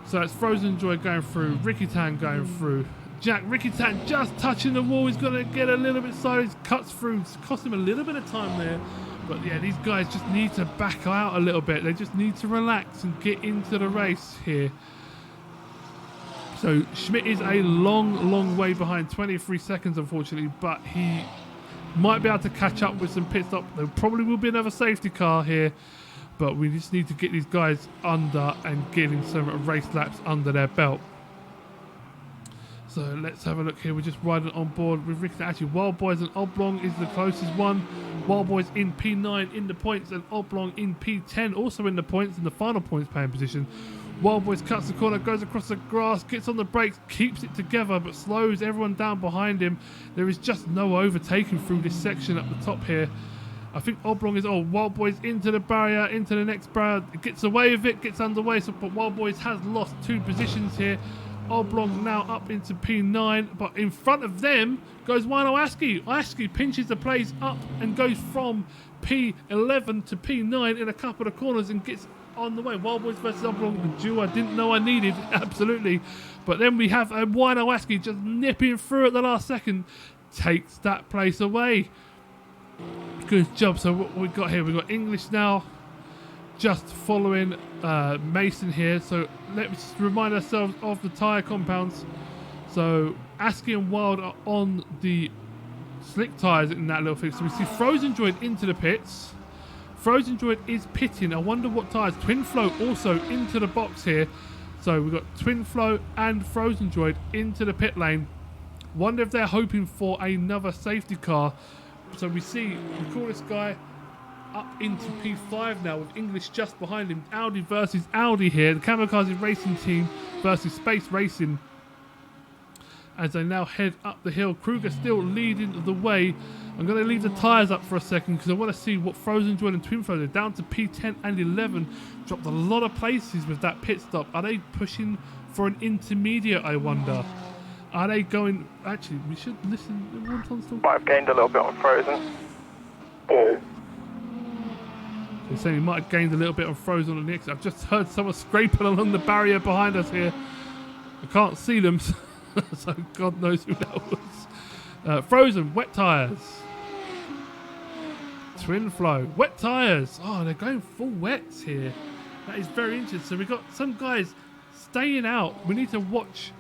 So it's Frozen Joy going through, Ricky Tan going through, Jack. Ricky Tan just touching the wall. He's going to get a little bit sideways, cuts through. It's cost him a little bit of time there. But yeah, these guys just need to back out a little bit. They just need to relax and get into the race here. So Schmidt is a long way behind, 23 seconds unfortunately, but he might be able to catch up with some pit stop. There probably will be another safety car here, but we just need to get these guys under and getting some race laps under their belt. So let's have a look here. We're just riding on board with Ricky. Actually, Wild Boys and Oblong is the closest one. Wild Boys in P9 in the points and Oblong in P10 also in the points, in the final points paying position. Wild Boys cuts the corner, goes across the grass, gets on the brakes, keeps it together, but slows everyone down behind him. There is just no overtaking through this section up the top here. I think Oblong is... Oh, Wild Boys into the barrier, into the next barrier. Gets away with it, gets underway. So, but Wild Boys has lost 2 positions here. Oblong now up into P9, but in front of them goes Wino ASCII. ASCII pinches the place up and goes from P11 to P9 in a couple of corners and gets on the way. Wild Boys versus Oblong, the duel I didn't know I needed, absolutely. But then we have Wino ASCII just nipping through at the last second, takes that place away. Good job. So what we got here, we've got English now just following Mason here. So let's remind ourselves of the tyre compounds. So Askey and Wild are on the slick tyres in that little thing. So we see Frozen Droid into the pits. Frozen Droid is pitting. I wonder what tyres. Twin Flow also into the box here. So we've got Twin Flow and Frozen Droid into the pit lane. Wonder if they're hoping for another safety car. So we call this guy up into P5 now with English just behind him. Audi versus Audi here. The Kamikaze Racing Team versus Space Racing. As they now head up the hill. Kruger still leading the way. I'm going to leave the tyres up for a second because I want to see what Frozen Droid and Twin Flow are down to P10 and 11. Dropped a lot of places with that pit stop. Are they pushing for an intermediate, I wonder? Are they going... Actually, we should listen. Might have gained a little bit on Frozen. Yeah. They're saying we might have gained a little bit on Frozen on the exit. I've just heard someone scraping along the barrier behind us here. I can't see them, so God knows who that was. Frozen, wet tyres. Twin Flow, wet tyres. Oh, they're going full wets here. That is very interesting. So we've got some guys staying out. We need to watch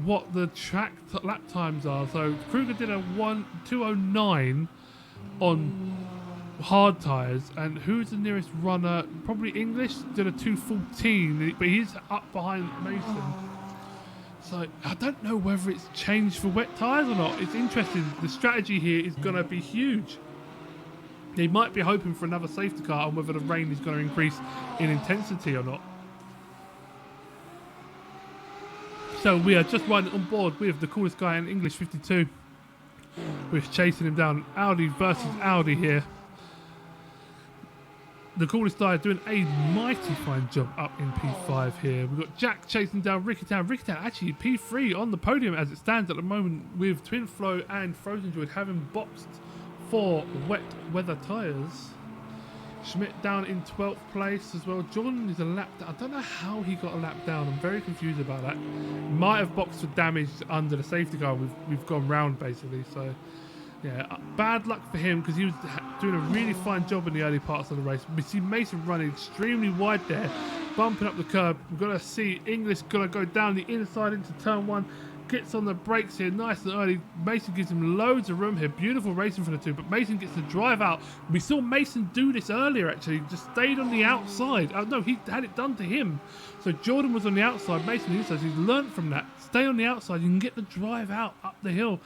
what the track lap times are. So Kruger did a 2:09 on hard tyres, and who's the nearest runner? Probably English. Did a 2:14, but he's up behind Mason. So I don't know whether it's changed for wet tyres or not. It's interesting. The strategy here is going to be huge. They might be hoping for another safety car, and whether the rain is going to increase in intensity or not. So we are just riding on board with the coolest guy in English 52. We're chasing him down. Audi versus Audi here. The coolest guy doing a mighty fine job up in P5 here. We've got Jack chasing down Ricky Town. Ricky Town actually P3 on the podium as it stands at the moment, with Twin Flow and Frozen Droid having boxed for wet weather tyres. Schmidt down in 12th place as well. Jordan is a lap down. I don't know how he got a lap down. I'm very confused about that. Might have boxed for damage under the safety car. We've gone round basically. So yeah, bad luck for him because he was doing a really fine job in the early parts of the race. We see Mason running extremely wide there, bumping up the curb. We're going to see English going to go down the inside into turn 1. Gets on the brakes here nice and early. Mason gives him loads of room here. Beautiful racing for the two, but Mason gets to drive out. We saw Mason do this earlier actually. Just stayed on the outside. Oh no, he had it done to him. So Jordan was on the outside, Mason on the inside. He's learnt from that. Stay on the outside. You can get the drive out up the hill.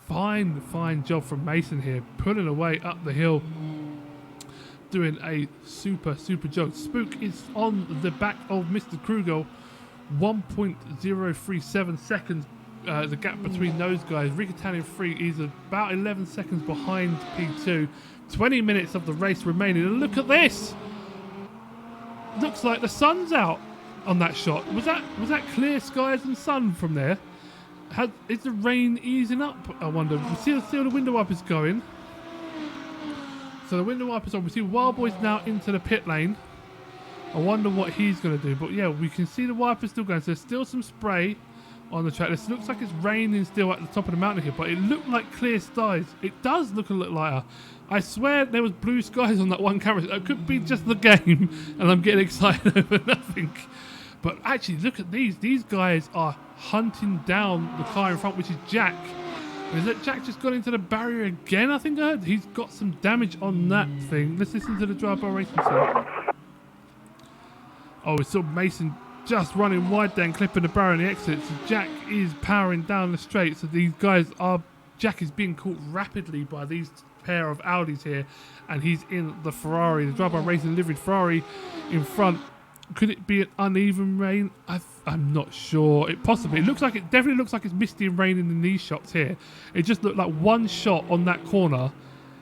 Fine job from Mason here. Pulling away up the hill. Doing a super job. Spook is on the back of Mr. Kruger. 1.037 seconds. The gap between those guys. Rickatan in 3 is about 11 seconds behind P2. 20 minutes of the race remaining. And look at this. Looks like the sun's out on that shot. Was that clear skies and sun from there? Is the rain easing up? I wonder. We see the window wipers going. So the window wipers on. We see Wild Boy's now into the pit lane. I wonder what he's going to do. But yeah, we can see the wipers still going. So there's still some spray on the track. This looks like it's raining still at the top of the mountain here, but it looked like clear skies. It does look a little lighter. I swear there was blue skies on that one camera. It could be just the game, and I'm getting excited over nothing. But actually, look at these. These guys are hunting down the car in front, which is Jack. Is that Jack just got into the barrier again? I think I heard he's got some damage on that thing. Let's listen to the drive-by racing team. Oh, we saw Mason just running wide there and clipping the barrier on the exit. So Jack is powering down the straight. So these guys are... Jack is being caught rapidly by these pair of Audis here. And he's in the Ferrari. The drive-by racing liveried Ferrari in front. Could it be an uneven rain? I'm not sure. It definitely looks like it's misty and raining in these shots here. It just looked like one shot on that corner.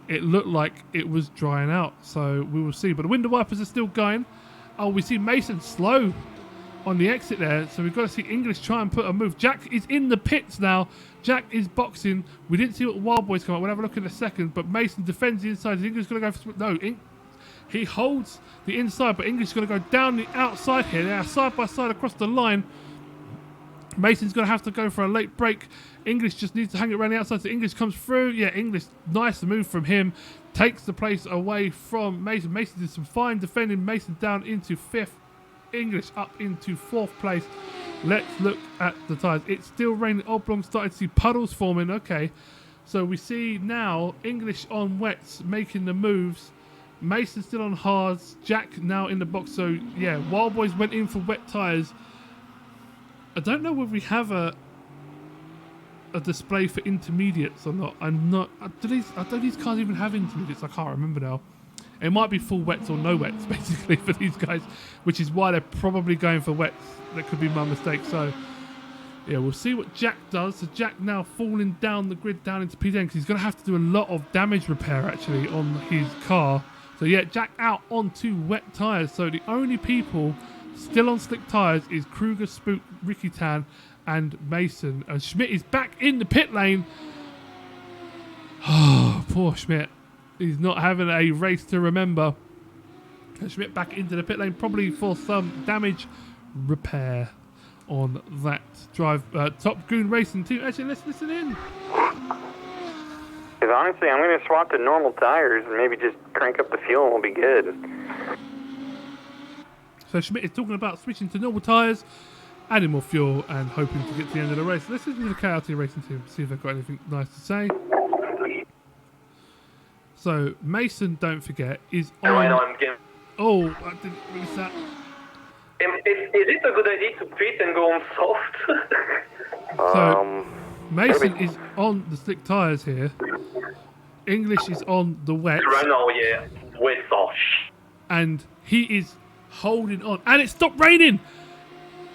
It looked like it was drying out. So we will see. But the window wipers are still going. Oh, we see Mason slow on the exit there. So we've got to see English try and put a move. Jack is in the pits now. Jack is boxing. We didn't see what Wild Boys come up. We'll have a look in a second. But Mason defends the inside. Is English going to go for... No, he holds the inside, but English is going to go down the outside here. They are side by side across the line. Mason's going to have to go for a late break. English just needs to hang it around the outside. So English comes through. Yeah, English, nice move from him. takes the place away from Mason. Mason did some fine defending. Mason down into 5th. English up into 4th place. Let's look at the tyres. It's still raining. Oblong started to see puddles forming. Okay, so we see now English on wets making the moves. Mason still on hards. Jack now in the box. So yeah, Wild Boys went in for wet tyres. I don't know whether we have a display for intermediates or not. I'm not. Do these cars even have intermediates? I can't remember now. It might be full wets or no wets, basically, for these guys, which is why they're probably going for wets. That could be my mistake. So, yeah, we'll see what Jack does. So Jack now falling down the grid down into P10 because he's going to have to do a lot of damage repair, actually, on his car. So, yeah, Jack out onto wet tyres. So the only people still on slick tyres is Kruger, Spook, Ricky Tan, and Mason. And Schmidt is back in the pit lane. Oh, poor Schmidt. He's not having a race to remember. Schmidt back into the pit lane, probably for some damage repair on that drive. Top Goon Racing team. Actually, let's listen in. Because honestly, I'm going to swap to normal tires and maybe just crank up the fuel and we'll be good. So Schmidt is talking about switching to normal tyres, adding more fuel, and hoping to get to the end of the race. Let's listen to the KRT Racing team, see if they've got anything nice to say. So Mason, don't forget, is on. Oh, I didn't release that. Is it a good idea to pit and go on soft? So Mason is on the slick tyres here. English is on the wet. Renault, yeah, wet soft. And he is holding on. And it stopped raining!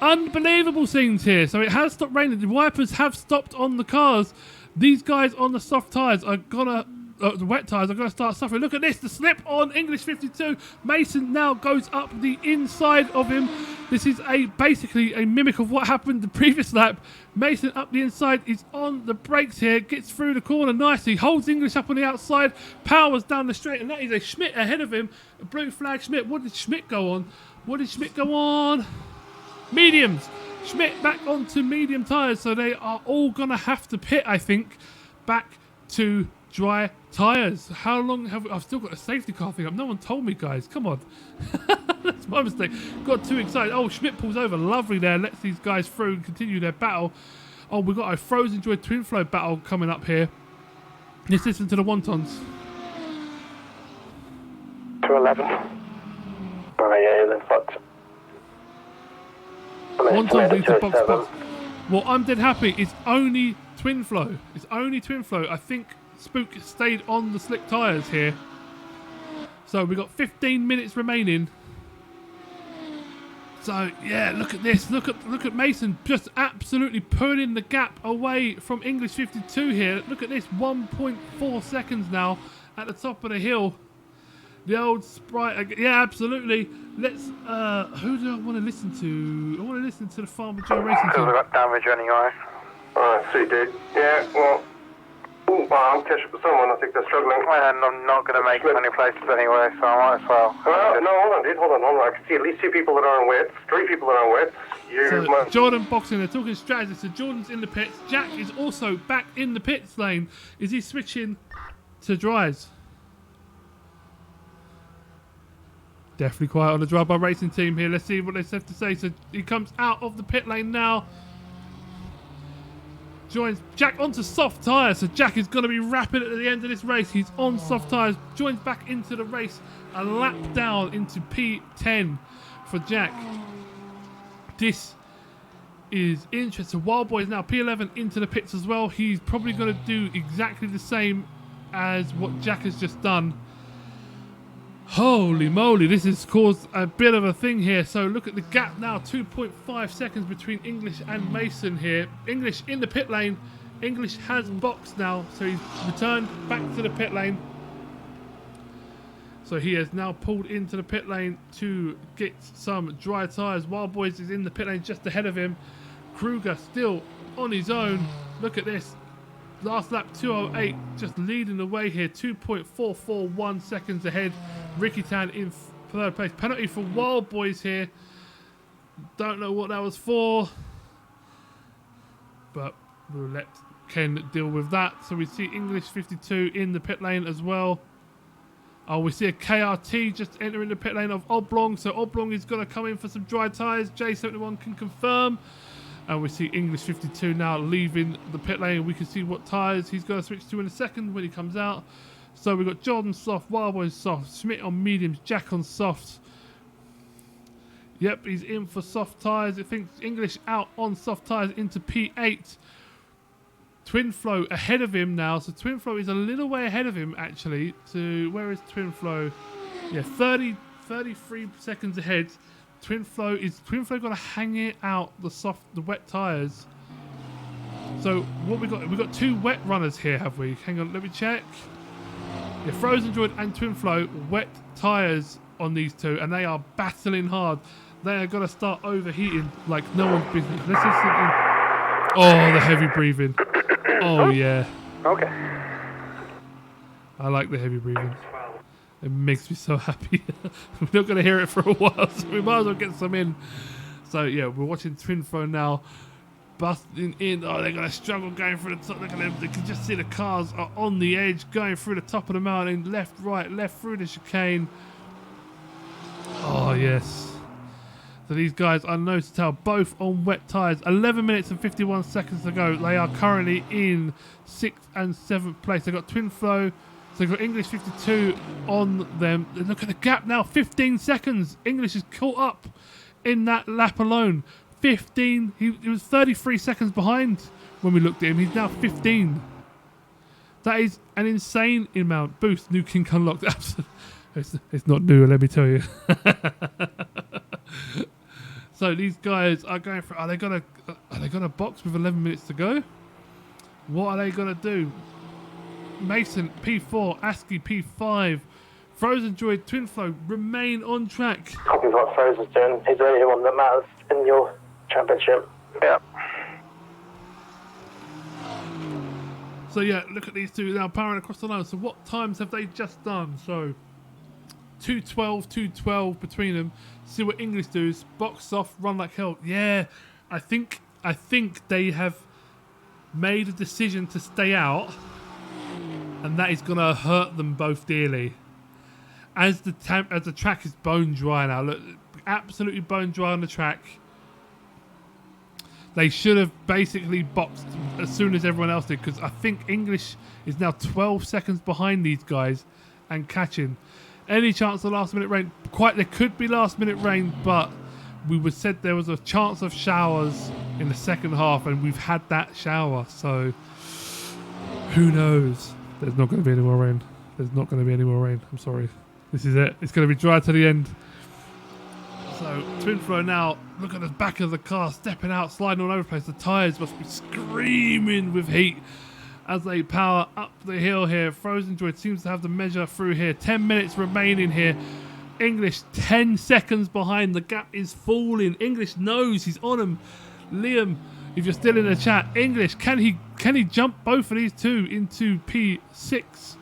Unbelievable scenes here. So it has stopped raining. The wipers have stopped on the cars. These guys on the soft tyres are gonna... the wet tyres are going to start suffering. Look at this, the slip on English 52. Mason now goes up the inside of him. This is basically a mimic of what happened the previous lap. Mason up the inside, is on the brakes here, gets through the corner nicely, holds English up on the outside, powers down the straight, and that is a Schmidt ahead of him. A blue flag Schmidt. What did Schmidt go on? Mediums. Schmidt back onto medium tyres, so they are all going to have to pit, I think, back to dry tyres. How long have I've still got a safety car thing up? No one told me, guys. Come on. That's my mistake. Got too excited. Oh, Schmidt pulls over. Lovely there. Lets these guys through and continue their battle. Oh, we've got a Frozen Joy Twin Flow battle coming up here. Let's listen to the Wontons. 211. Oh, yeah, then fucked. Wontons leads the box spots. Well, I'm dead happy. It's only Twin Flow. I think Spook stayed on the slick tyres here. So we've got 15 minutes remaining. So yeah, look at this. Look at Mason just absolutely pulling the gap away from English 52 here. Look at this, 1.4 seconds now at the top of the hill. The old Sprite, yeah, absolutely. Let's, who do I want to listen to? I want to listen to the Farmer Joe Racing team. We've got damage anyway. See, dude. Yeah, well, I'm catching up with someone. I think they're struggling. And I'm not going to make many places anyway, so I might as well. No, hold on, dude. Hold on. I can see at least 2 people that are on wet, 3 people that are on wet. So Jordan boxing, they're talking strategy. So Jordan's in the pits. Jack is also back in the pits lane. Is he switching to dries? Definitely quiet on the drive-by racing team here. Let's see what they have to say. So he comes out of the pit lane now. Joins Jack onto soft tyres. So Jack is going to be rapid at the end of this race. He's on soft tyres. Joins back into the race. A lap down into P10 for Jack. This is interesting. Wild Boy is now P11 into the pits as well. He's probably going to do exactly the same as what Jack has just done. Holy moly, this has caused a bit of a thing here. So look at the gap now, 2.5 seconds between English and Mason here. English in the pit lane. English has boxed now, so he's returned back to the pit lane. So he has now pulled into the pit lane to get some dry tyres. Wild Boys is in the pit lane just ahead of him. Kruger still on his own. Look at this. Last lap 2:08, just leading the way here, 2.441 seconds ahead. Ricky Tan in third place. Penalty for Wild Boys here. Don't know what that was for, but we'll let Ken deal with that. So we see English 52 in the pit lane as well. Oh, we see a KRT just entering the pit lane of Oblong. So Oblong is going to come in for some dry tyres. J71 can confirm. And we see English 52 now leaving the pit lane. We can see what tyres he's going to switch to in a second when he comes out. So we've got Jordan soft, Wildboy soft, Schmidt on mediums, Jack on soft. Yep, he's in for soft tyres. I think English out on soft tyres into P8. Twin Flow ahead of him now. So Twin Flow is a little way ahead of him actually. To where is Twin Flow? Yeah, 33 seconds ahead. Twin Flow got to hang it out the wet tyres. So what we got two wet runners here, have we? Hang on, let me check. Yeah, Frozen Droid and Twin Flow, wet tyres on these two, and they are battling hard. They are going to start overheating like no one's business. Let's listen in. Oh, the heavy breathing. Oh, yeah. Okay. I like the heavy breathing. It makes me so happy. We're not going to hear it for a while, so we might as well get some in. So, yeah, we're watching Twin Flow now. Busting in. Oh, they're going to struggle going through the top. They can just see the cars are on the edge, going through the top of the mountain. Left, right, left through the chicane. Oh, yes. So these guys are nose to tail, both on wet tyres. 11 minutes and 51 seconds to go. They are currently in 6th and 7th place. They've got Twin Flow. So they've got English 52 on them. Look at the gap now, 15 seconds. English is caught up in that lap alone. 15. He was 33 seconds behind when we looked at him. He's now 15. That is an insane amount. Boost, new kink unlocked. It's not new, let me tell you. So these guys are going for. Are they gonna box with 11 minutes to go? What are they gonna do? Mason P4, ASCII P5, Frozen Droid, Twin Flow remain on track. Copy what Frozen's doing. He's the only one that matters in your championship. Yeah. So yeah, look at these two now powering across the line. So what times have they just done? So 2:12 between them. See what English do. Box off, run like hell. Yeah, I think they have made a decision to stay out, and that is gonna hurt them both dearly. As the track is bone dry now. Look, absolutely bone dry on the track. They should have basically boxed as soon as everyone else did, because I think English is now 12 seconds behind these guys and catching. Any chance of last minute rain? There could be last minute rain, but we said there was a chance of showers in the second half, and we've had that shower, so who knows? There's not going to be any more rain. There's not going to be any more rain. I'm sorry. This is it. It's going to be dry to the end. So Twin Flow now, look at the back of the car, stepping out, sliding all over the place. The tyres must be screaming with heat as they power up the hill here. Frozen Droid seems to have the measure through here. 10 minutes remaining here. English 10 seconds behind. The gap is falling. English knows he's on him. Liam, if you're still in the chat, English, can he jump both of these two into P6?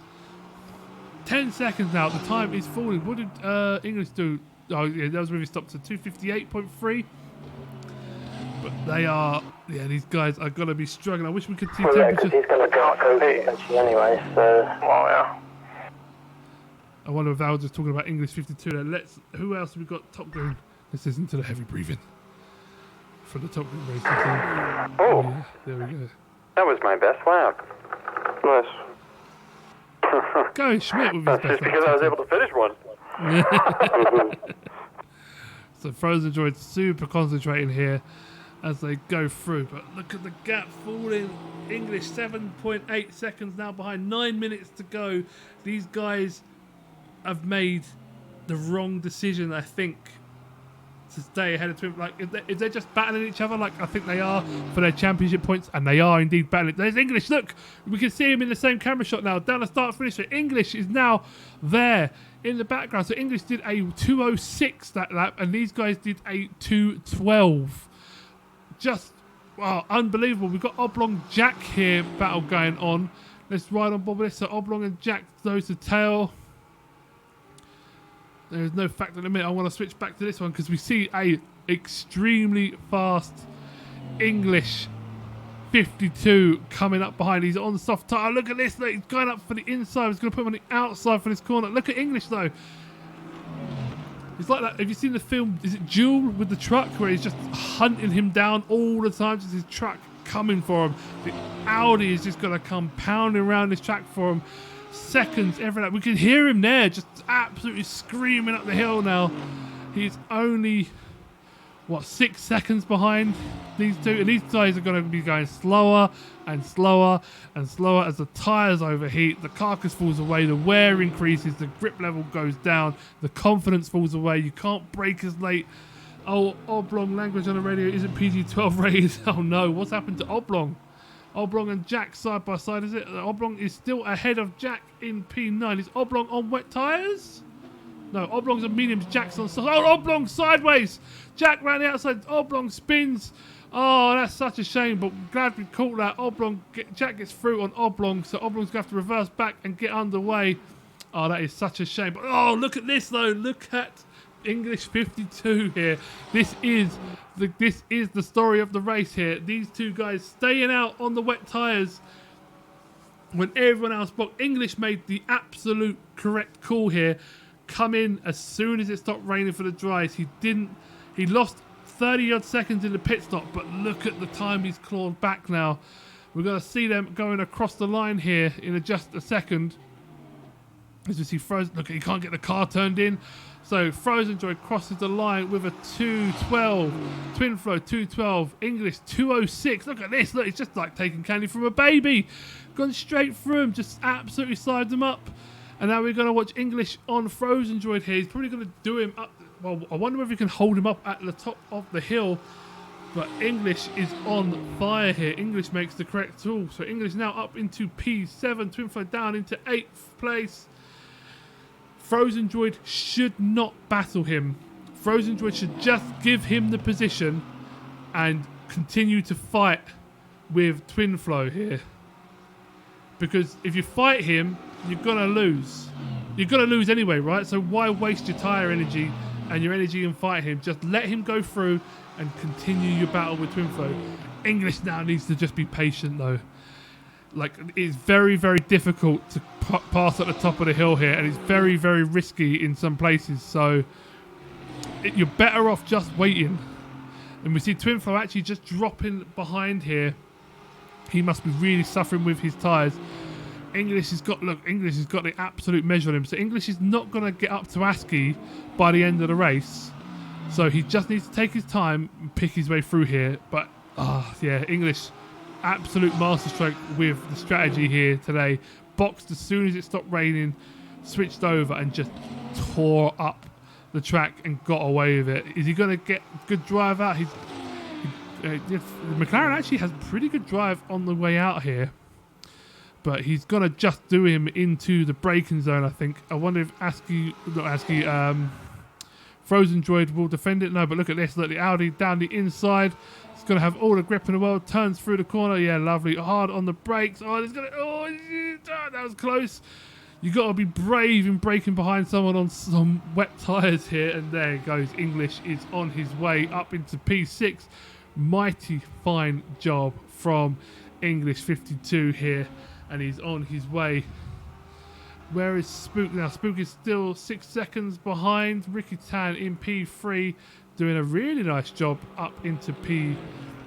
10 seconds now. The time is falling. What did English do? Oh, yeah, that was when we stopped at 2:58.3. But they are, yeah, these guys are going to be struggling. I wish we could see temperature. He's going to go eventually anyway, so. Well, yeah. I wonder if they were just talking about English 52 there. Who else have we got? Top Green. Let's listen to the heavy breathing for the Top Green race. Oh, yeah, there we go. That was my best lap. Nice. Going Schmidt with his That's best just because I was able to finish one. So Frozen Droid super concentrating here as they go through, but look at the gap falling. English 7.8 seconds now behind, 9 minutes to go. These guys have made the wrong decision, I think, to stay ahead of Twin. Like, if they're just battling each other, like I think they are for their championship points, and they are indeed battling. There's English. Look, we can see him in the same camera shot now down the start finish. English is now there in the background. So English did a 2:06 that lap, and these guys did a 2:12. Just wow, unbelievable. We've got Oblong Jack here battle going on. Let's ride on board with this. So Oblong and Jack nose to tail. There is no factor limit. I want to switch back to this one because we see a extremely fast English 52 coming up behind. He's on the soft tire. Look at this. Look, he's going up for the inside. He's going to put him on the outside for this corner. Look at English, though. It's like that. Have you seen the film, is it Duel with the truck, where he's just hunting him down all the time, just his truck coming for him. The Audi is just going to come pounding around this track for him. Seconds, every night. We can hear him there, just absolutely screaming up the hill now. He's only, 6 seconds behind these two, and these guys are going to be going slower and slower and slower as the tyres overheat, the carcass falls away, the wear increases, the grip level goes down, the confidence falls away, you can't brake as late. Oh, Oblong language on the radio isn't PG-12 rated. Oh no, what's happened to Oblong? Oblong and Jack side by side, is it? Oblong is still ahead of Jack in P9. Is Oblong on wet tyres? No, Oblong's on mediums, Jack's on... Oh, Oblong sideways! Jack ran the outside, Oblong spins. Oh, that's such a shame, but glad we caught that. Jack gets through on Oblong, so Oblong's going to have to reverse back and get underway. Oh, that is such a shame. But, oh, look at this, though. Look at English 52 here. This is the story of the race here. These two guys staying out on the wet tyres when everyone else blocked. English made the absolute correct call here. Come in as soon as it stopped raining for the dries. He lost 30 odd seconds in the pit stop, but look at the time he's clawed back now. We're going to see them going across the line here in just a second. As we see Frozen, look, he can't get the car turned in. So Frozen Joy crosses the line with a 2:12. Twin Flow 2:12. English 2:06. Look at this. Look, it's just like taking candy from a baby. Gone straight through him. Just absolutely sized him up. And now we're going to watch English on Frozen Droid here. He's probably going to do him up. Well, I wonder if he can hold him up at the top of the hill. But English is on fire here. English makes the correct call. So English now up into P7. Twin Flow down into 8th place. Frozen Droid should not battle him. Frozen Droid should just give him the position and continue to fight with Twin Flow here. Because if you fight him, you're going to lose. You're going to lose anyway, right? So why waste your tyre energy and your energy and fight him? Just let him go through and continue your battle with Twin Flow. English now needs to just be patient, though. Like, it's very, very difficult to pass at the top of the hill here, and it's very, very risky in some places. So you're better off just waiting. And we see Twin Flow actually just dropping behind here. He must be really suffering with his tyres. English has got the absolute measure on him. So English is not going to get up to ASCII by the end of the race. So he just needs to take his time and pick his way through here. But, yeah, English, absolute masterstroke with the strategy here today. Boxed as soon as it stopped raining, switched over and just tore up the track and got away with it. Is he going to get good drive out? McLaren actually has pretty good drive on the way out here. But he's going to just do him into the braking zone, I think. I wonder if Frozen Droid will defend it. No, but look at this. Look, the Audi down the inside. It's going to have all the grip in the world. Turns through the corner. Yeah, lovely. Hard on the brakes. That was close. You got to be brave in braking behind someone on some wet tyres here. And there goes. English is on his way up into P6. Mighty fine job from English 52 here. And he's on his way. Where is Spook now? Spook is still 6 seconds behind. Ricky Tan in P3, doing a really nice job up into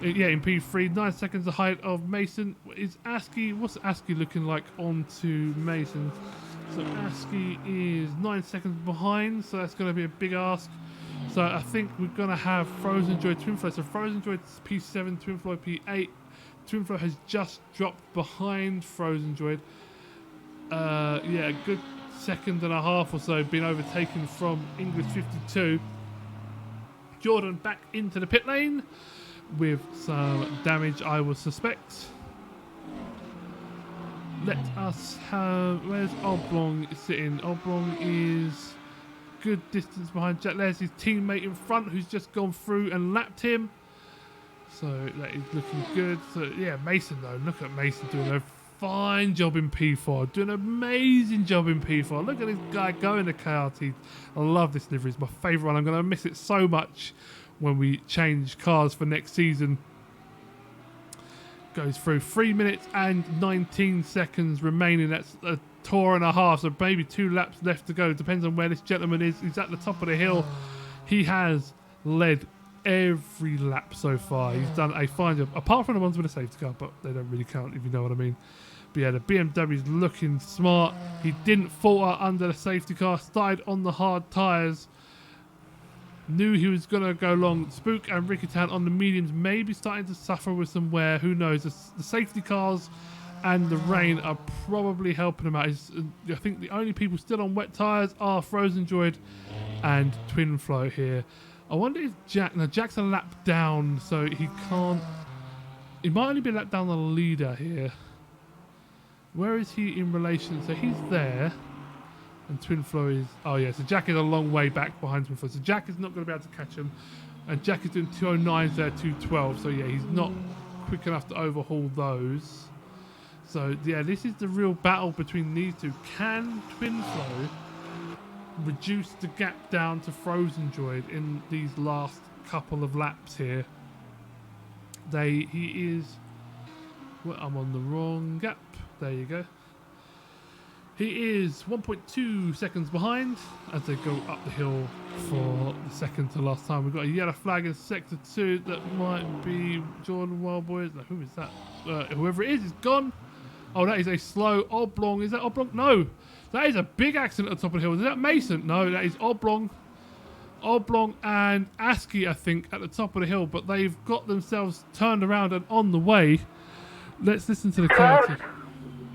in P3. 9 seconds ahead of Mason. Is ASCII? What's ASCII looking like onto Mason? So ASCII is 9 seconds behind. So that's going to be a big ask. So I think we're going to have Frozen Joy Twin Flow. So Frozen Joy P7, Twin Flow P8. Twin Flow has just dropped behind Frozen Droid. A good second and a half or so, been overtaken from English 52. Jordan back into the pit lane with some damage, I would suspect. Let us have... Where's Oblong sitting? Oblong is good distance behind Jack. There's his teammate in front who's just gone through and lapped him. So that is looking good. So yeah, Mason though. Look at Mason doing a fine job in P4. Doing an amazing job in P4. Look at this guy going to KRT. I love this livery. It's my favourite one. I'm going to miss it so much when we change cars for next season. goes through. 3 minutes and 19 seconds remaining. That's a tour and a half, so maybe 2 laps left to go. Depends on where this gentleman is. He's at the top of the hill. He has led every lap so far. He's done a fine job, apart from the ones with a safety car, but they don't really count if you know what I mean. But yeah, the BMW's looking smart. He didn't falter under the safety car, started on the hard tyres, knew he was going to go long. Spook and Ricky Tan on the mediums, maybe starting to suffer with some wear. Who knows? The safety cars and the rain are probably helping him out. I think the only people still on wet tyres are Frozen Droid and Twin Flow here. I wonder if Jack's a lap down, so he can't. He might only be a lap down the leader here. Where is he in relation? So he's there. And Twin Flow is... Oh, yeah. So Jack is a long way back behind Twin Flow. So Jack is not going to be able to catch him. And Jack is doing 209s there, 212. So, yeah, he's not quick enough to overhaul those. So, yeah, this is the real battle between these two. Can Twin Flow reduce the gap down to Frozen Droid in these last couple of laps here? He is... Well, I'm on the wrong gap. There you go. He is 1.2 seconds behind as they go up the hill for the second to last time. We've got a yellow flag in sector 2 that might be Jordan Wildboy. No, who is that? Whoever it is gone. Oh, that is a slow Oblong. Is that Oblong? No. That is a big accident at the top of the hill. Is that Mason? No, that is Oblong. Oblong and ASCII, I think, at the top of the hill. But they've got themselves turned around and on the way. Let's listen to the clarity.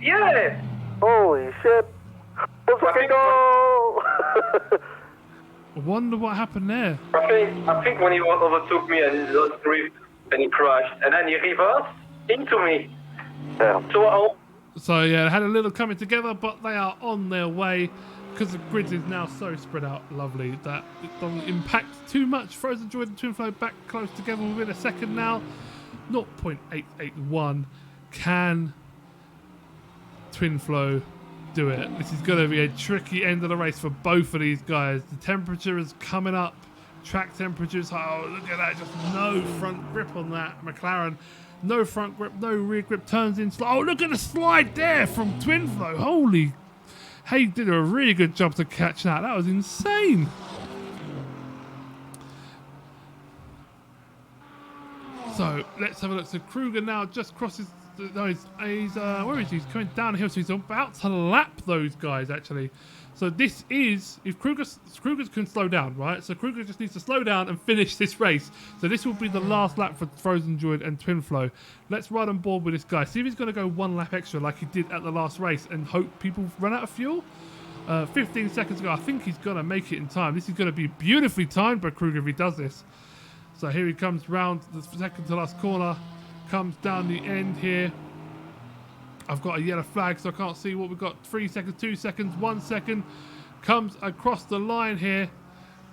Yeah! Holy shit! Let's fucking go! I wonder what happened there. I think when he overtook me and he lost grip and he crashed, and then he reversed into me. Yeah. So yeah, they had a little coming together, but they are on their way because the grid is now so spread out, lovely, that it doesn't impact too much. Frozen Droid and Twin Flow back close together within a second now. 0.881. Can Twin Flow do it? This is going to be a tricky end of the race for both of these guys. The temperature is coming up. Track temperatures. Oh, look at that. Just no front grip on that McLaren. No front grip, no rear grip. Turns in slow. Oh, look at the slide there from Twin Flow. Holy. Hey, did a really good job to catch that. That was insane. So let's have a look. So Kruger now just crosses. No, he's where is he? He's coming downhill, so he's about to lap those guys actually. So this is, if Kruger can slow down, right? So Kruger just needs to slow down and finish this race. So this will be the last lap for Frozen Droid and Twin Flow. Let's ride on board with this guy. See if he's going to go 1 lap extra like he did at the last race and hope people run out of fuel. 15 seconds ago, I think he's going to make it in time. This is going to be beautifully timed by Kruger if he does this. So here he comes round the second to last corner. Comes down the end here. I've got a yellow flag, so I can't see what we've got. 3 seconds, 2 seconds, 1 second. Comes across the line here.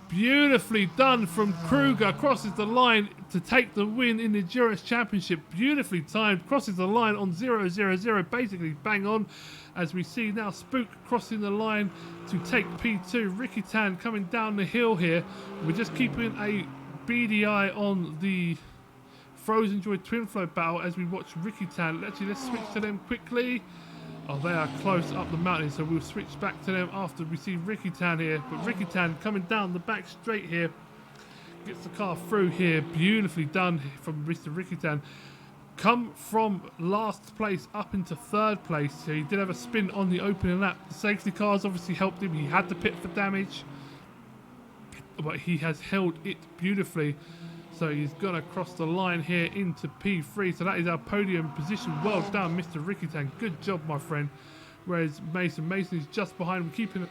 Beautifully done from Kruger. Crosses the line to take the win in the Endurance Championship. Beautifully timed. Crosses the line on 0.00. Basically bang on. As we see now Spook crossing the line to take P2. Ricky Tan coming down the hill here. We're just keeping a beady eye on the Frozen Droid Twin Flow battle as we watch Ricky Tan. Let's switch to them quickly. Oh, they are close up the mountain, so we'll switch back to them after we see Ricky Tan here. But Ricky Tan coming down the back straight here. Gets the car through here. Beautifully done from Mr. Ricky Tan. Come from last place up into 3rd place. So he did have a spin on the opening lap. The safety cars obviously helped him. He had to pit for damage, but he has held it beautifully. So he's going to cross the line here into P3. So that is our podium position. Well done, Mr. Ricky Tan. Good job, my friend. Whereas Mason is just behind him, keeping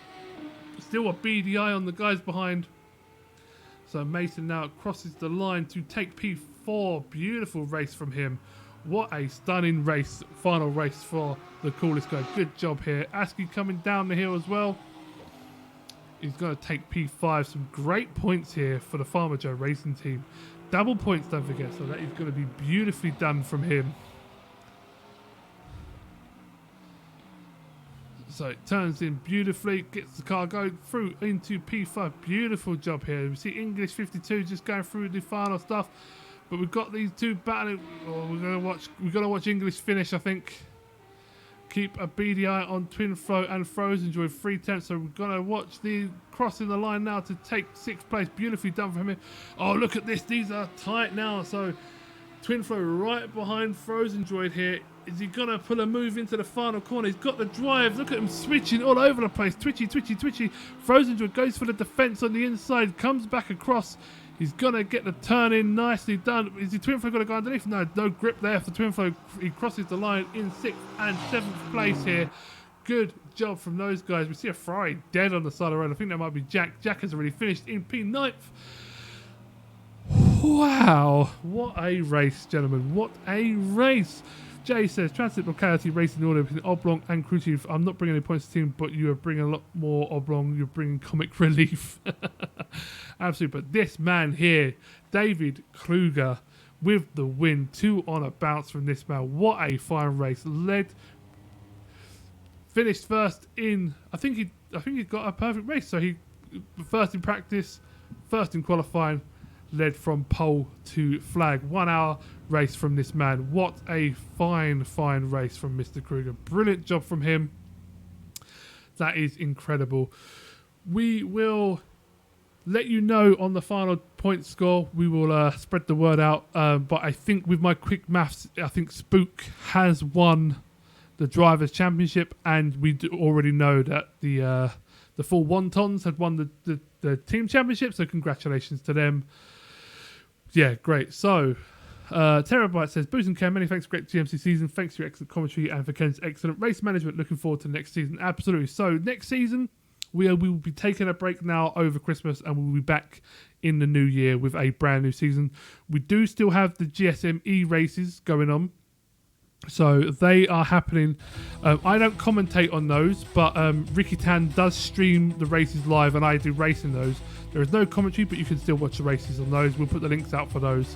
still a beady eye on the guys behind. So Mason now crosses the line to take P4. Beautiful race from him. What a stunning race. Final race for the coolest guy. Good job here. ASCII coming down the hill as well. He's going to take P5. Some great points here for the Farmer Joe Racing team. Double points, don't forget. So that is going to be beautifully done from him. So it turns in beautifully. Gets the car going through into P5. Beautiful job here. We see English 52 just going through the final stuff. But we've got these two battling. Oh, we're gonna watch English finish, I think. Keep a beady eye on Twin Flow and Frozen Joy 3/10. So we're gonna watch the crossing the line now to take 6th place. Beautifully done from him. Oh, look at this. These are tight now. So Twin Flow right behind Frozen Droid here. Is he gonna pull a move into the final corner? He's got the drive. Look at him switching all over the place. Twitchy, twitchy, twitchy. Frozen Droid goes for the defense on the inside. Comes back across. He's gonna get the turn in, nicely done. Is the Twin Flow gonna go underneath? No grip there for Twin Flow. He crosses the line in 6th and 7th place here. Good job from those guys. We see a Ferrari dead on the side of the road. I think that might be Jack. Jack has already finished in P9th. Wow, what a race, gentlemen. What a race. Jay says, transit locality racing order between Oblong and Crew Chief. I'm not bringing any points to the team, but you are bringing a lot more Oblong. You're bringing comic relief. Absolutely. But this man here, David Kruger, with the win. 2 on a bounce from this man. What a fine race. Finished first in, I think he got a perfect race. So he first in practice, first in qualifying, led from pole to flag. 1 hour race from this man. What a fine race from Mr. Kruger. Brilliant job from him. That is incredible. We will let you know on the final point score. We will spread the word out. But I think with my quick maths, I think Spook has won the Drivers' Championship, and we do already know that the full Wontons had won the Team Championship, so congratulations to them. Yeah, great. So, Terabyte says, Boost and Ken, many thanks for great GMC season. Thanks for your excellent commentary and for Ken's excellent race management. Looking forward to the next season. Absolutely. So, next season, we will be taking a break now over Christmas, and we'll be back in the new year with a brand new season. We do still have the GSME races going on. So they are happening. I don't commentate on those, but Ricky Tan does stream the races live, and I do racing those. There is no commentary, but you can still watch the races on those. We'll put the links out for those.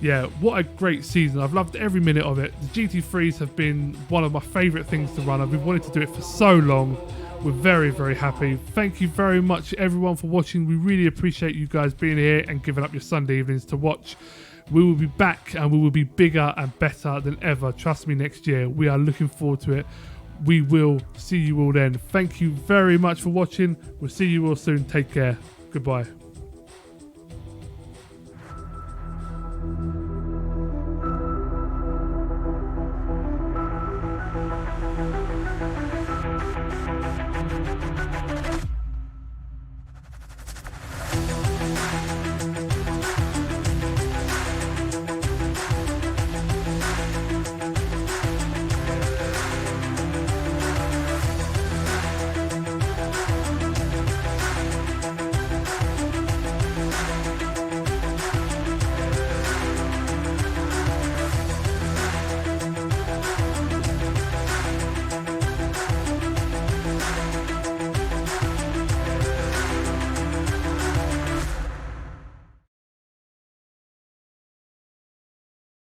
Yeah, what a great season. I've loved every minute of it. The GT3s have been one of my favourite things to run. I've been wanting to do it for so long. We're very, very happy. Thank you very much, everyone, for watching. We really appreciate you guys being here and giving up your Sunday evenings to watch. We will be back, and we will be bigger and better than ever. Trust me, next year. We are looking forward to it. We will see you all then. Thank you very much for watching. We'll see you all soon. Take care. Goodbye.